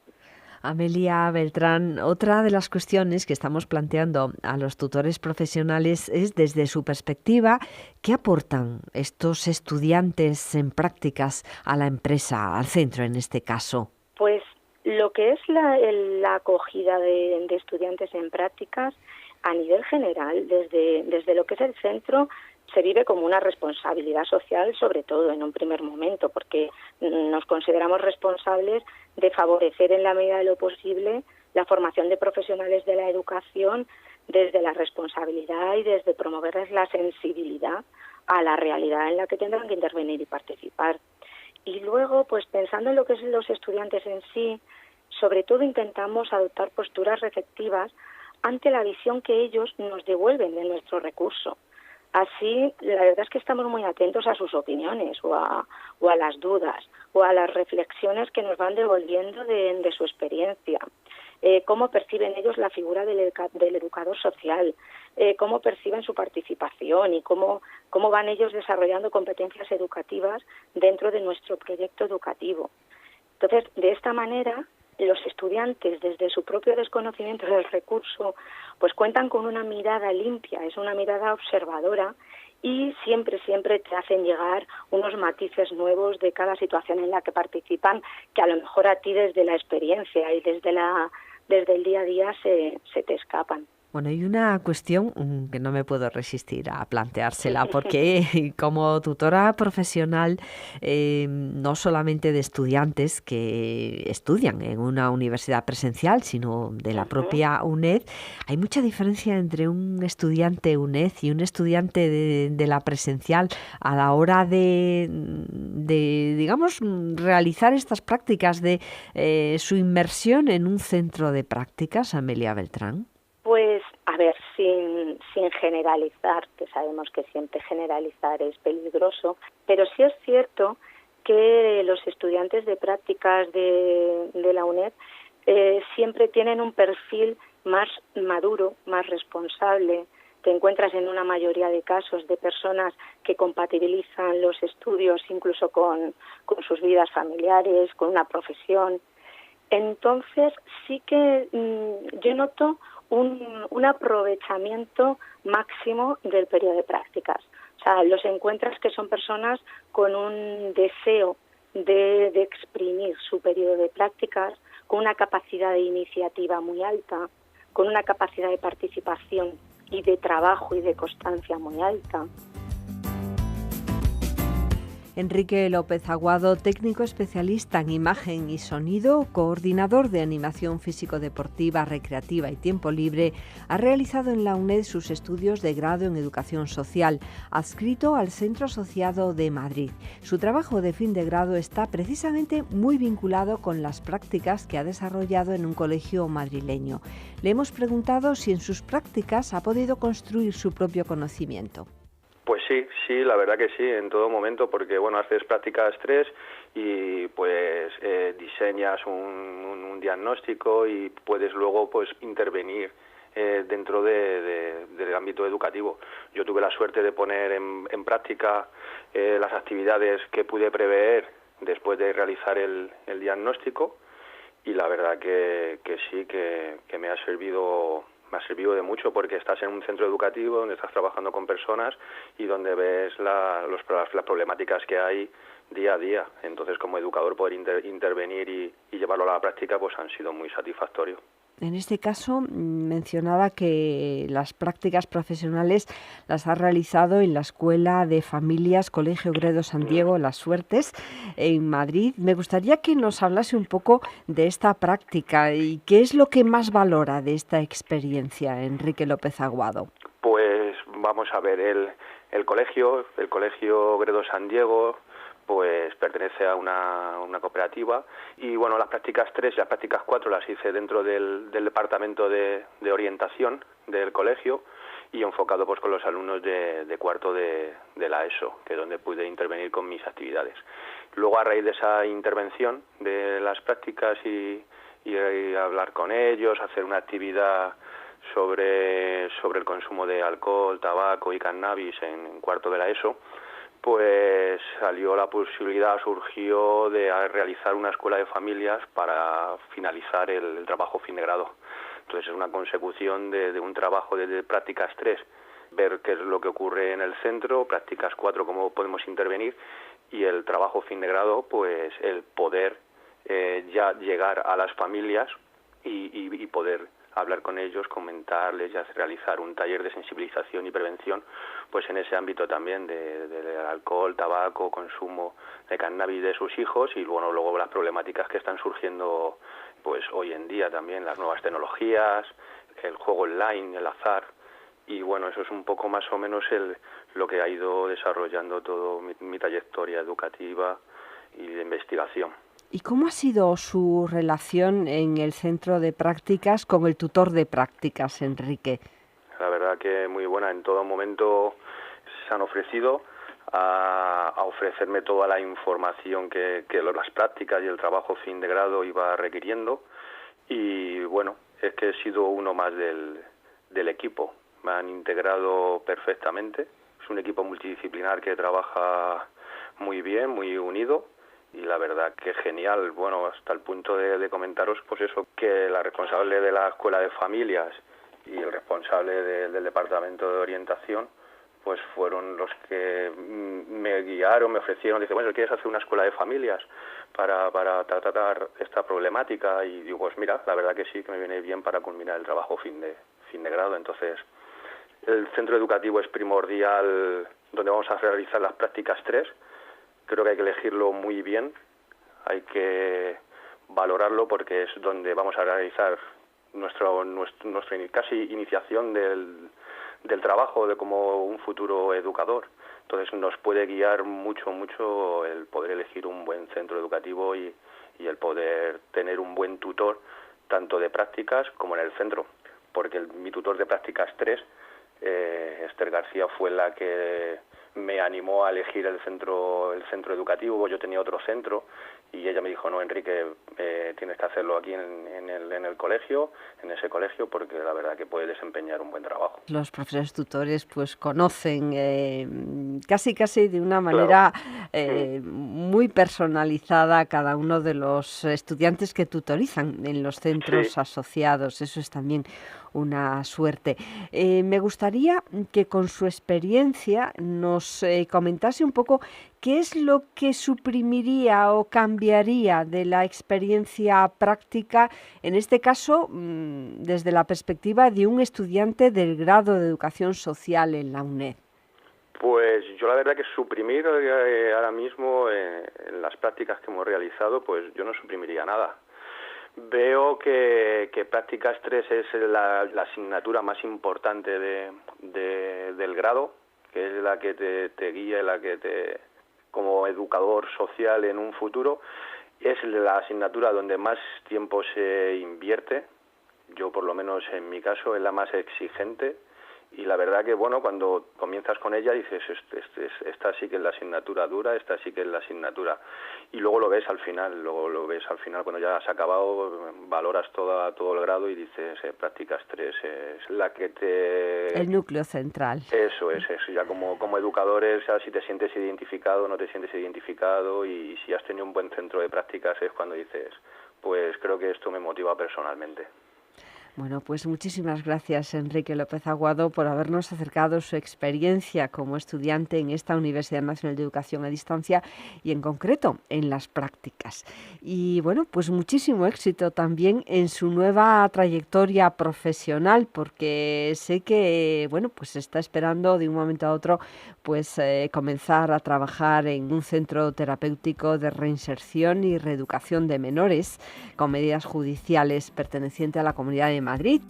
Amelia Beltrán, otra de las cuestiones que estamos planteando a los tutores profesionales es, desde su perspectiva, ¿qué aportan estos estudiantes en prácticas a la empresa, al centro en este caso? Pues lo que es la acogida de estudiantes en prácticas, a nivel general, desde lo que es el centro, se vive como una responsabilidad social, sobre todo en un primer momento, porque nos consideramos responsables de favorecer en la medida de lo posible la formación de profesionales de la educación desde la responsabilidad y desde promoverles la sensibilidad a la realidad en la que tendrán que intervenir y participar. Y luego, pues pensando en lo que son los estudiantes en sí, sobre todo intentamos adoptar posturas receptivas ante la visión que ellos nos devuelven de nuestro recurso. Así, la verdad es que estamos muy atentos a sus opiniones o a las dudas o a las reflexiones que nos van devolviendo de su experiencia. Cómo perciben ellos la figura del educador social, cómo perciben su participación y cómo van ellos desarrollando competencias educativas dentro de nuestro proyecto educativo. Entonces, de esta manera, los estudiantes, desde su propio desconocimiento del recurso, pues cuentan con una mirada limpia, es una mirada observadora, y siempre te hacen llegar unos matices nuevos de cada situación en la que participan, que a lo mejor a ti desde la experiencia y desde el día a día se te escapan. Bueno, hay una cuestión que no me puedo resistir a planteársela, porque como tutora profesional, no solamente de estudiantes que estudian en una universidad presencial, sino de la propia UNED, hay mucha diferencia entre un estudiante UNED y un estudiante de la presencial a la hora de digamos, realizar estas prácticas, de su inmersión en un centro de prácticas. Amelia Beltrán. Pues, a ver, sin generalizar, que sabemos que siempre generalizar es peligroso, pero sí es cierto que los estudiantes de prácticas de la UNED siempre tienen un perfil más maduro, más responsable. Te encuentras en una mayoría de casos de personas que compatibilizan los estudios incluso con sus vidas familiares, con una profesión. Entonces, sí que yo noto un aprovechamiento máximo del periodo de prácticas. O sea, los encuentras que son personas con un deseo de exprimir su periodo de prácticas, con una capacidad de iniciativa muy alta, con una capacidad de participación y de trabajo y de constancia muy alta. Enrique López Aguado, técnico especialista en imagen y sonido, coordinador de animación físico-deportiva, recreativa y tiempo libre, ha realizado en la UNED sus estudios de grado en educación social, adscrito al Centro Asociado de Madrid. Su trabajo de fin de grado está precisamente muy vinculado con las prácticas que ha desarrollado en un colegio madrileño. Le hemos preguntado si en sus prácticas ha podido construir su propio conocimiento. Pues sí, la verdad que sí, en todo momento, porque bueno, haces prácticas 3 y pues diseñas un diagnóstico y puedes luego pues intervenir dentro del ámbito educativo. Yo tuve la suerte de poner en práctica las actividades que pude prever después de realizar el diagnóstico, y la verdad que sí, que me ha servido de mucho, porque estás en un centro educativo donde estás trabajando con personas y donde ves las problemáticas que hay día a día. Entonces, como educador, poder intervenir y llevarlo a la práctica pues han sido muy satisfactorios. En este caso, mencionaba que las prácticas profesionales las ha realizado en la Escuela de Familias Colegio Gredo San Diego, Las Suertes, en Madrid. Me gustaría que nos hablase un poco de esta práctica y qué es lo que más valora de esta experiencia, Enrique López Aguado. Pues vamos a ver, el colegio Gredo San Diego, pues pertenece a una cooperativa y bueno, las prácticas 3 y las prácticas 4 las hice dentro del departamento de orientación del colegio y enfocado pues con los alumnos de cuarto de la ESO, que es donde pude intervenir con mis actividades. Luego, a raíz de esa intervención de las prácticas y hablar con ellos, hacer una actividad sobre el consumo de alcohol, tabaco y cannabis en cuarto de la ESO, pues surgió de realizar una escuela de familias para finalizar el trabajo fin de grado. Entonces es una consecución de un trabajo de prácticas 3, ver qué es lo que ocurre en el centro, prácticas 4, cómo podemos intervenir, y el trabajo fin de grado, pues el poder ya llegar a las familias y poder hablar con ellos, comentarles y realizar un taller de sensibilización y prevención, pues en ese ámbito también del alcohol, tabaco, consumo de cannabis de sus hijos y bueno, luego las problemáticas que están surgiendo pues hoy en día también, las nuevas tecnologías, el juego online, el azar, y bueno, eso es un poco más o menos lo que ha ido desarrollando todo mi trayectoria educativa y de investigación. ¿Y cómo ha sido su relación en el centro de prácticas con el tutor de prácticas, Enrique? La verdad que muy buena. En todo momento se han ofrecido a ofrecerme toda la información que las prácticas y el trabajo fin de grado iba requiriendo. Y bueno, es que he sido uno más del equipo. Me han integrado perfectamente. Es un equipo multidisciplinar que trabaja muy bien, muy unido. Y la verdad que genial, bueno, hasta el punto de comentaros, pues eso, que la responsable de la Escuela de Familias y el responsable del Departamento de Orientación, pues fueron los que me guiaron, me ofrecieron, dice, bueno, ¿quieres hacer una escuela de familias para tratar esta problemática? Y digo, pues mira, la verdad que sí, que me viene bien para culminar el trabajo fin de grado. Entonces, el centro educativo es primordial, donde vamos a realizar las prácticas 3, creo que hay que elegirlo muy bien, hay que valorarlo porque es donde vamos a realizar nuestra casi iniciación del trabajo de como un futuro educador. Entonces nos puede guiar mucho el poder elegir un buen centro educativo y el poder tener un buen tutor tanto de prácticas como en el centro, porque mi tutor de prácticas 3, Esther García, fue la que me animó a elegir el centro educativo. Yo tenía otro centro y ella me dijo, no, Enrique, tienes que hacerlo aquí en el colegio, en ese colegio, porque la verdad que puede desempeñar un buen trabajo. Los profesores tutores pues conocen casi de una manera muy personalizada a cada uno de los estudiantes que tutorizan en los centros asociados. Eso es también una suerte. Me gustaría que con su experiencia nos comentase un poco qué es lo que suprimiría o cambiaría de la experiencia práctica, en este caso desde la perspectiva de un estudiante del grado de Educación Social en la UNED. Pues yo la verdad que suprimir ahora mismo en las prácticas que hemos realizado, pues yo no suprimiría nada. Veo que prácticas 3 es la asignatura más importante del grado, que es la que te guía, la que como educador social en un futuro, es la asignatura donde más tiempo se invierte. Yo, por lo menos en mi caso, es la más exigente. Y la verdad que, bueno, cuando comienzas con ella dices, esta sí que es la asignatura dura, esta sí que es la asignatura. Y luego lo ves al final, cuando ya has acabado, valoras todo el grado y dices, prácticas 3 es la que el núcleo central. Eso, ya como educadores, ya si te sientes identificado o no te sientes identificado, y si has tenido un buen centro de prácticas es cuando dices, pues creo que esto me motiva personalmente. Bueno, pues muchísimas gracias, Enrique López Aguado, por habernos acercado su experiencia como estudiante en esta Universidad Nacional de Educación a Distancia y en concreto en las prácticas. Y bueno, pues muchísimo éxito también en su nueva trayectoria profesional, porque sé que, bueno, pues está esperando de un momento a otro pues comenzar a trabajar en un centro terapéutico de reinserción y reeducación de menores con medidas judiciales perteneciente a la Comunidad de Madrid.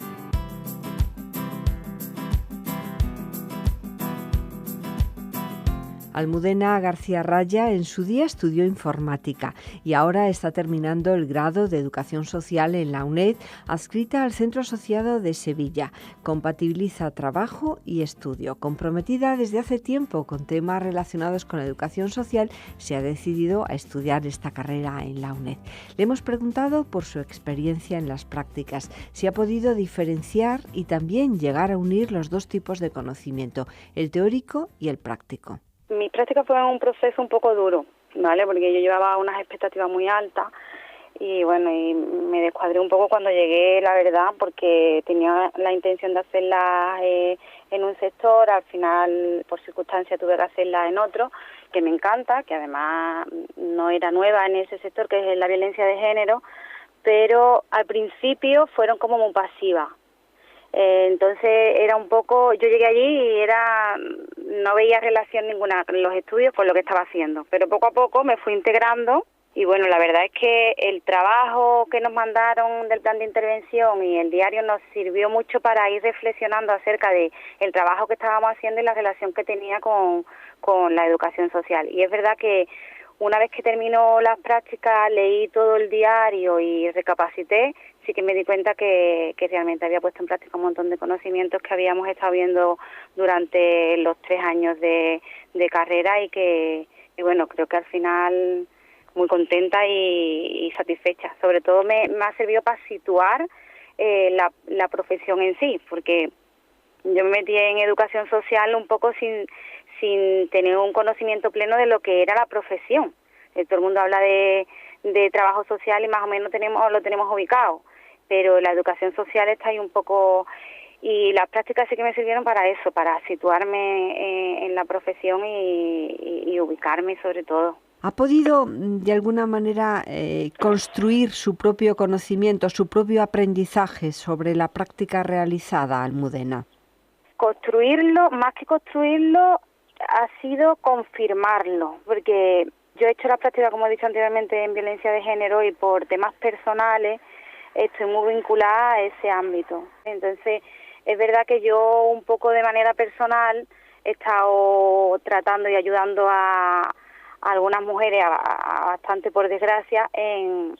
Almudena García Raya en su día estudió informática y ahora está terminando el grado de Educación Social en la UNED, adscrita al Centro Asociado de Sevilla. Compatibiliza trabajo y estudio. Comprometida desde hace tiempo con temas relacionados con la educación social, se ha decidido a estudiar esta carrera en la UNED. Le hemos preguntado por su experiencia en las prácticas, si ha podido diferenciar y también llegar a unir los dos tipos de conocimiento, el teórico y el práctico. Mi práctica fue un proceso un poco duro, ¿vale? Porque yo llevaba unas expectativas muy altas y bueno, y me descuadré un poco cuando llegué, la verdad, porque tenía la intención de hacerla en un sector, al final por circunstancias tuve que hacerla en otro, que me encanta, que además no era nueva en ese sector, que es la violencia de género, pero al principio fueron como muy pasivas. Entonces era un poco, yo llegué allí y no veía relación ninguna con los estudios con lo que estaba haciendo, pero poco a poco me fui integrando y bueno, la verdad es que el trabajo que nos mandaron del plan de intervención y el diario nos sirvió mucho para ir reflexionando acerca de el trabajo que estábamos haciendo y la relación que tenía con la educación social. Y es verdad que una vez que terminó las prácticas, leí todo el diario y recapacité, sí que me di cuenta que realmente había puesto en práctica un montón de conocimientos que habíamos estado viendo durante los 3 años de carrera y bueno, creo que al final muy contenta y satisfecha. Sobre todo me ha servido para situar la profesión en sí, porque yo me metí en educación social un poco sin tener un conocimiento pleno de lo que era la profesión. Todo el mundo habla de trabajo social y más o menos lo tenemos ubicado, pero la educación social está ahí un poco, y las prácticas sí que me sirvieron para eso, para situarme en la profesión y ubicarme sobre todo. ¿Ha podido de alguna manera construir su propio conocimiento, su propio aprendizaje sobre la práctica realizada, Almudena? Construirlo, más que construirlo, ha sido confirmarlo, porque yo he hecho la práctica, como he dicho anteriormente, en violencia de género y por temas personales estoy muy vinculada a ese ámbito. Entonces, es verdad que yo un poco de manera personal he estado tratando y ayudando a algunas mujeres, bastante por desgracia, en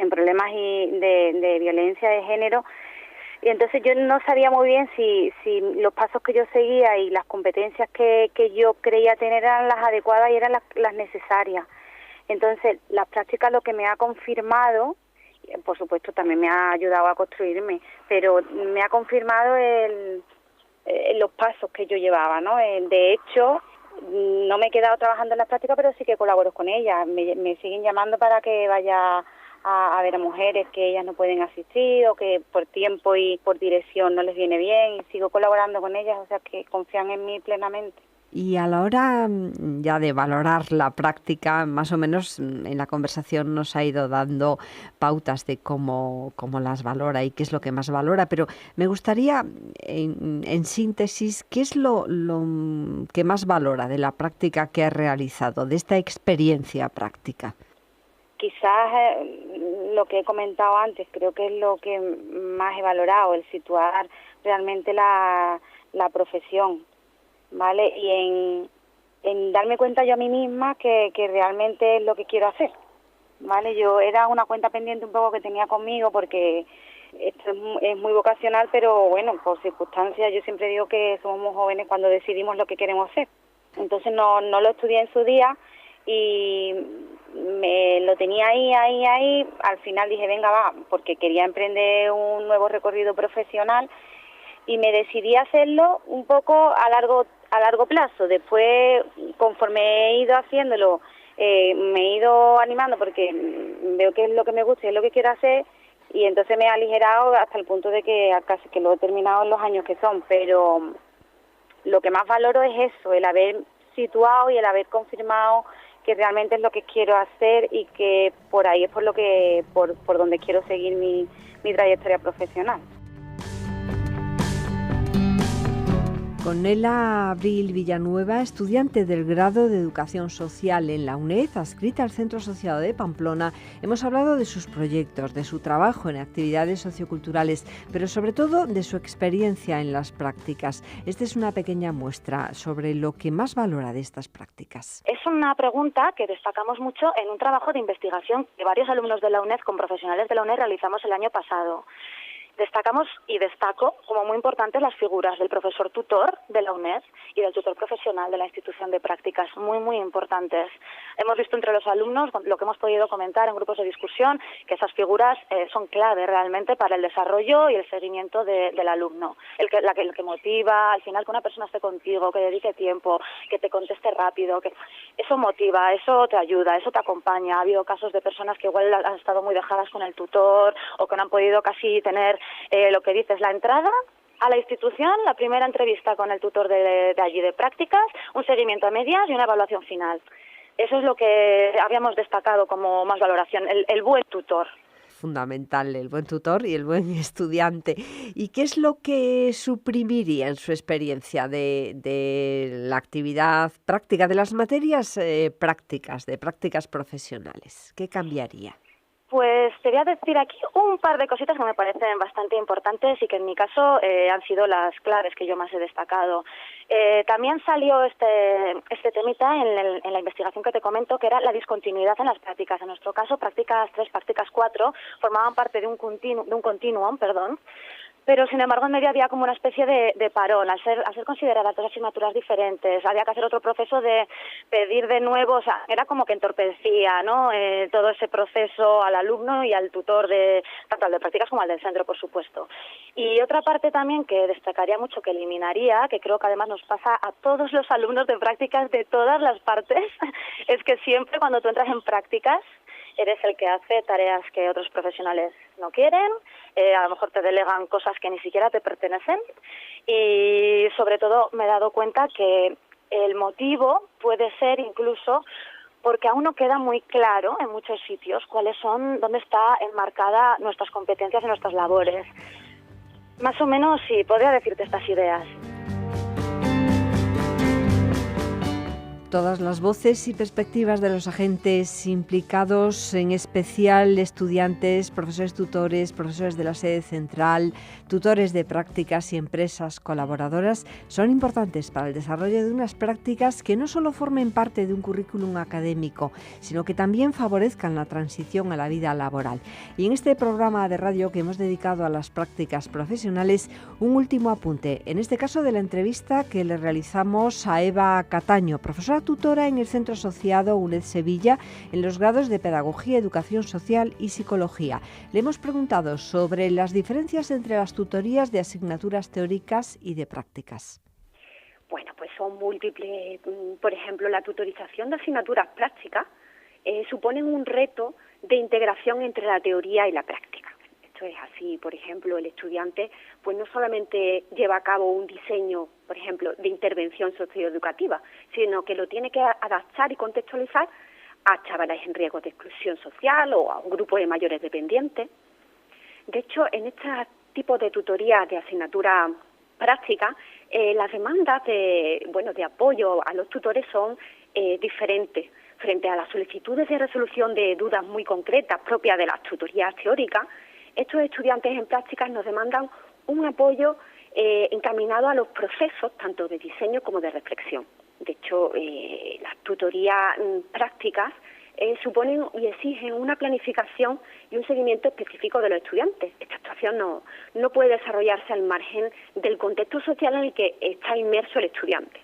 problemas de violencia de género. Y entonces yo no sabía muy bien si los pasos que yo seguía y las competencias que yo creía tener eran las adecuadas y eran las necesarias. Entonces, las prácticas lo que me ha confirmado, por supuesto también me ha ayudado a construirme, pero me ha confirmado los pasos que yo llevaba, ¿no? De hecho, no me he quedado trabajando en las prácticas, pero sí que colaboro con ellas. Me siguen llamando para que vaya a ver a mujeres que ellas no pueden asistir o que por tiempo y por dirección no les viene bien, y sigo colaborando con ellas, o sea que confían en mí plenamente. Y a la hora ya de valorar la práctica, más o menos en la conversación nos ha ido dando pautas de cómo las valora y qué es lo que más valora, pero me gustaría, en síntesis, ¿qué es lo que más valora de la práctica que ha realizado, de esta experiencia práctica? Quizás lo que he comentado antes, creo que es lo que más he valorado, el situar realmente la profesión, ¿vale? Y en darme cuenta yo a mí misma que realmente es lo que quiero hacer, ¿vale? Yo era una cuenta pendiente un poco que tenía conmigo, porque esto es muy vocacional, pero bueno, por circunstancias, yo siempre digo que somos muy jóvenes cuando decidimos lo que queremos hacer. Entonces no lo estudié en su día y me lo tenía ahí, al final dije, venga, va, porque quería emprender un nuevo recorrido profesional y me decidí a hacerlo un poco a largo plazo. Después, conforme he ido haciéndolo, me he ido animando porque veo que es lo que me gusta y es lo que quiero hacer, Y entonces me he aligerado hasta el punto de que casi que lo he terminado en los años que son, pero lo que más valoro es eso, el haber situado y el haber confirmado que realmente es lo que quiero hacer y que por ahí es por donde quiero seguir mi trayectoria profesional. Con Nela Abril Villanueva, estudiante del grado de Educación Social en la UNED, adscrita al Centro Asociado de Pamplona, hemos hablado de sus proyectos, de su trabajo en actividades socioculturales, pero sobre todo de su experiencia en las prácticas. Esta es una pequeña muestra sobre lo que más valora de estas prácticas. Es una pregunta que destacamos mucho en un trabajo de investigación que varios alumnos de la UNED con profesionales de la UNED realizamos el año pasado. Destacamos y destaco como muy importantes las figuras del profesor tutor de la UNED y del tutor profesional de la institución de prácticas, muy, muy importantes. Hemos visto entre los alumnos, lo que hemos podido comentar en grupos de discusión, que esas figuras son clave realmente para el desarrollo y el seguimiento del alumno. El que motiva, al final que una persona esté contigo, que dedique tiempo, que te conteste rápido, que eso motiva, eso te ayuda, eso te acompaña. Ha habido casos de personas que igual han estado muy dejadas con el tutor o que no han podido casi tener lo que dices, la entrada a la institución, la primera entrevista con el tutor de allí de prácticas, un seguimiento a medias y una evaluación final. Eso es lo que habíamos destacado como más valoración, el buen tutor. Fundamental, el buen tutor y el buen estudiante. ¿Y qué es lo que suprimiría en su experiencia de la actividad práctica, de las materias prácticas, de prácticas profesionales? ¿Qué cambiaría? Pues te voy a decir aquí un par de cositas que me parecen bastante importantes y que en mi caso han sido las claves que yo más he destacado. También salió este temita en la investigación que te comento, que era la discontinuidad en las prácticas. En nuestro caso, prácticas 3, prácticas 4 formaban parte de un continuum, pero sin embargo en medio había como una especie de parón, al ser consideradas dos asignaturas diferentes, había que hacer otro proceso de pedir de nuevo, o sea, era como que entorpecía, ¿no? Todo ese proceso al alumno y al tutor, tanto al de prácticas como al del centro, por supuesto. Y otra parte también que destacaría mucho, que eliminaría, que creo que además nos pasa a todos los alumnos de prácticas de todas las partes, es que siempre cuando tú entras en prácticas, eres el que hace tareas que otros profesionales no quieren, a lo mejor te delegan cosas que ni siquiera te pertenecen y sobre todo me he dado cuenta que el motivo puede ser incluso porque aún no queda muy claro en muchos sitios dónde está enmarcada nuestras competencias y nuestras labores. Más o menos sí, podría decirte estas ideas. Todas las voces y perspectivas de los agentes implicados, en especial estudiantes, profesores tutores, profesores de la sede central, tutores de prácticas y empresas colaboradoras, son importantes para el desarrollo de unas prácticas que no solo formen parte de un currículum académico, sino que también favorezcan la transición a la vida laboral. Y en este programa de radio que hemos dedicado a las prácticas profesionales, un último apunte, en este caso de la entrevista que le realizamos a Eva Cataño, profesora tutora en el Centro Asociado UNED Sevilla en los grados de Pedagogía, Educación Social y Psicología. Le hemos preguntado sobre las diferencias entre las tutorías de asignaturas teóricas y de prácticas. Bueno, pues son múltiples. Por ejemplo, la tutorización de asignaturas prácticas suponen un reto de integración entre la teoría y la práctica. Esto es así, por ejemplo, el estudiante pues no solamente lleva a cabo un diseño, por ejemplo, de intervención socioeducativa, sino que lo tiene que adaptar y contextualizar a chavales en riesgo de exclusión social o a un grupo de mayores dependientes. De hecho, en este tipo de tutoría de asignatura práctica, las demandas de apoyo a los tutores son diferentes. Frente a las solicitudes de resolución de dudas muy concretas propias de las tutorías teóricas, estos estudiantes en prácticas nos demandan un apoyo encaminado a los procesos tanto de diseño como de reflexión. De hecho, las tutorías prácticas suponen y exigen una planificación y un seguimiento específico de los estudiantes. Esta actuación no puede desarrollarse al margen del contexto social en el que está inmerso el estudiante.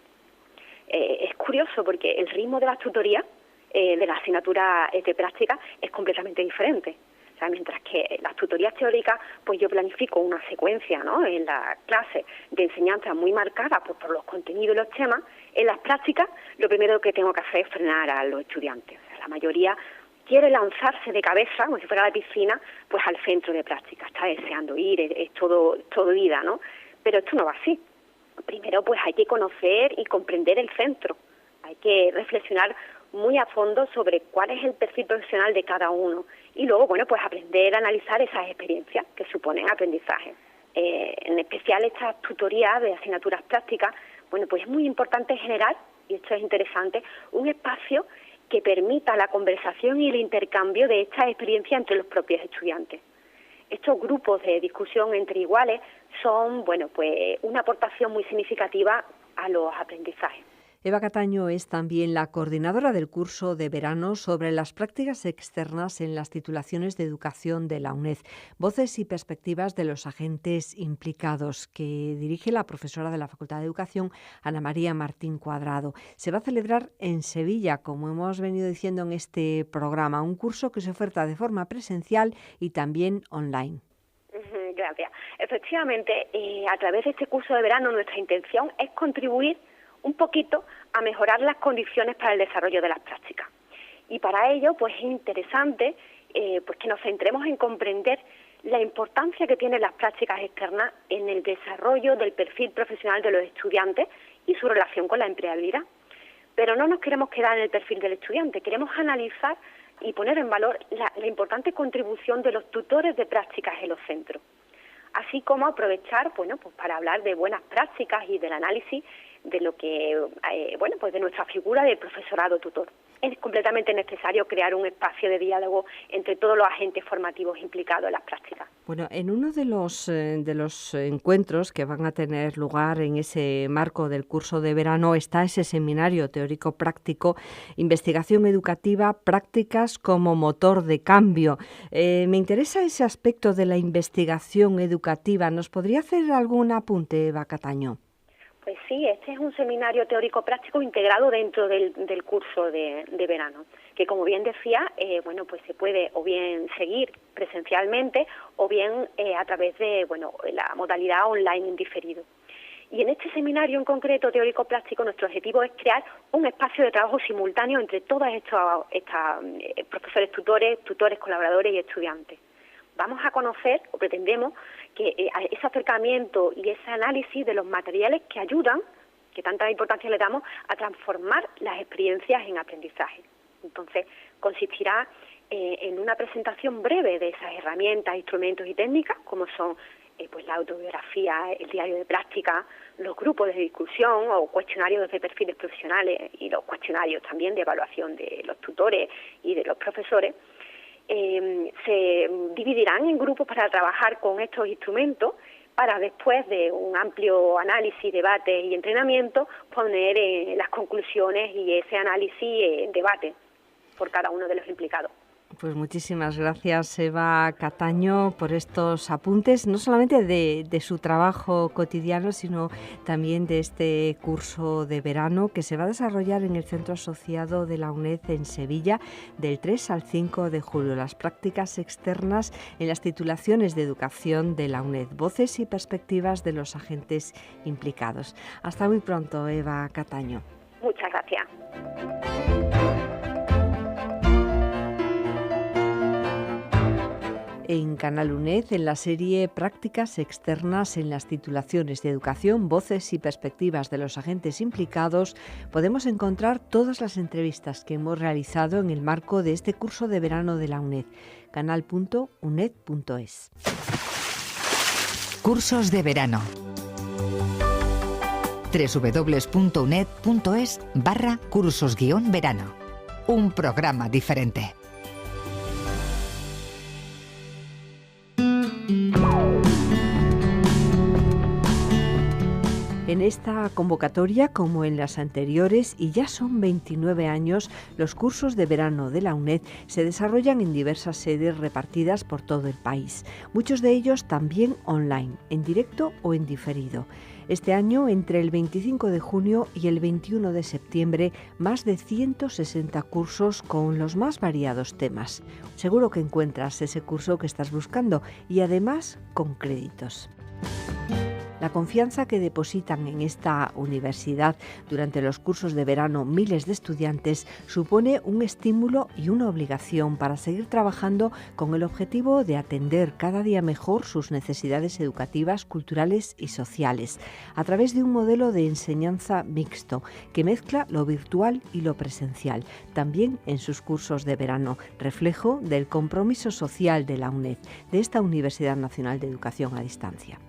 Es curioso porque el ritmo de las tutorías de la asignatura de práctica es completamente diferente. O sea, mientras que las tutorías teóricas, pues yo planifico una secuencia, ¿no?, en la clase de enseñanza muy marcada por los contenidos y los temas. En las prácticas, lo primero que tengo que hacer es frenar a los estudiantes. O sea, la mayoría quiere lanzarse de cabeza, como si fuera la piscina, pues al centro de práctica, está deseando ir, es todo vida, ¿no? Pero esto no va así. Primero, pues hay que conocer y comprender el centro, hay que reflexionar muy a fondo sobre cuál es el perfil profesional de cada uno y luego, bueno, pues aprender a analizar esas experiencias que suponen aprendizaje. En especial estas tutorías de asignaturas prácticas, bueno, pues es muy importante generar, y esto es interesante, un espacio que permita la conversación y el intercambio de estas experiencias entre los propios estudiantes. Estos grupos de discusión entre iguales son, bueno, pues una aportación muy significativa a los aprendizajes. Eva Cataño es también la coordinadora del curso de verano sobre las prácticas externas en las titulaciones de educación de la UNED, voces y perspectivas de los agentes implicados, que dirige la profesora de la Facultad de Educación, Ana María Martín Cuadrado. Se va a celebrar en Sevilla, como hemos venido diciendo en este programa, un curso que se oferta de forma presencial y también online. Gracias. Efectivamente, a través de este curso de verano nuestra intención es contribuir un poquito a mejorar las condiciones para el desarrollo de las prácticas. Y para ello, pues es interesante pues que nos centremos en comprender la importancia que tienen las prácticas externas en el desarrollo del perfil profesional de los estudiantes y su relación con la empleabilidad. Pero no nos queremos quedar en el perfil del estudiante, queremos analizar y poner en valor la importante contribución de los tutores de prácticas en los centros, así como aprovechar, bueno, pues para hablar de buenas prácticas y del análisis de lo que, bueno, pues de nuestra figura de profesorado tutor. Es completamente necesario crear un espacio de diálogo entre todos los agentes formativos implicados en las prácticas. Bueno, en uno de los encuentros que van a tener lugar en ese marco del curso de verano está ese seminario teórico práctico, investigación educativa, prácticas como motor de cambio. Me interesa ese aspecto de la investigación educativa. ¿Nos podría hacer algún apunte, Eva Cataño? Pues sí, este es un seminario teórico-práctico integrado dentro del curso de verano, que como bien decía, bueno, pues se puede o bien seguir presencialmente o bien a través de, bueno, la modalidad online en diferido. Y en este seminario en concreto teórico-práctico nuestro objetivo es crear un espacio de trabajo simultáneo entre todos estos profesores tutores, colaboradores y estudiantes. Vamos a conocer, o pretendemos, que ese acercamiento y ese análisis de los materiales que ayudan, que tanta importancia le damos, a transformar las experiencias en aprendizaje. Entonces, consistirá en una presentación breve de esas herramientas, instrumentos y técnicas, como son pues la autobiografía, el diario de práctica, los grupos de discusión o cuestionarios de perfiles profesionales y los cuestionarios también de evaluación de los tutores y de los profesores. Se dividirán en grupos para trabajar con estos instrumentos para después de un amplio análisis, debate y entrenamiento poner las conclusiones y ese análisis en debate por cada uno de los implicados. Pues muchísimas gracias, Eva Cataño, por estos apuntes, no solamente de su trabajo cotidiano, sino también de este curso de verano que se va a desarrollar en el Centro Asociado de la UNED en Sevilla del 3 al 5 de julio. Las prácticas externas en las titulaciones de educación de la UNED, voces y perspectivas de los agentes implicados. Hasta muy pronto, Eva Cataño. Muchas gracias. En Canal UNED, en la serie Prácticas externas en las titulaciones de educación, voces y perspectivas de los agentes implicados, podemos encontrar todas las entrevistas que hemos realizado en el marco de este curso de verano de la UNED. canal.uned.es. Cursos de verano. www.uned.es/cursos-verano. Un programa diferente. En esta convocatoria, como en las anteriores, y ya son 29 años, los cursos de verano de la UNED se desarrollan en diversas sedes repartidas por todo el país. Muchos de ellos también online, en directo o en diferido. Este año, entre el 25 de junio y el 21 de septiembre, más de 160 cursos con los más variados temas. Seguro que encuentras ese curso que estás buscando y además con créditos. La confianza que depositan en esta universidad durante los cursos de verano miles de estudiantes supone un estímulo y una obligación para seguir trabajando con el objetivo de atender cada día mejor sus necesidades educativas, culturales y sociales, a través de un modelo de enseñanza mixto que mezcla lo virtual y lo presencial, también en sus cursos de verano, reflejo del compromiso social de la UNED, de esta Universidad Nacional de Educación a Distancia.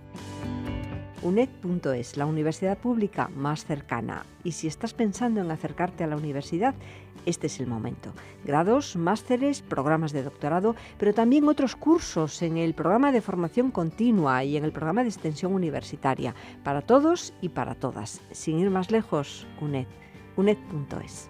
UNED.es, la universidad pública más cercana. Y si estás pensando en acercarte a la universidad, este es el momento. Grados, másteres, programas de doctorado, pero también otros cursos en el programa de formación continua y en el programa de extensión universitaria, para todos y para todas. Sin ir más lejos, UNED. UNED.es.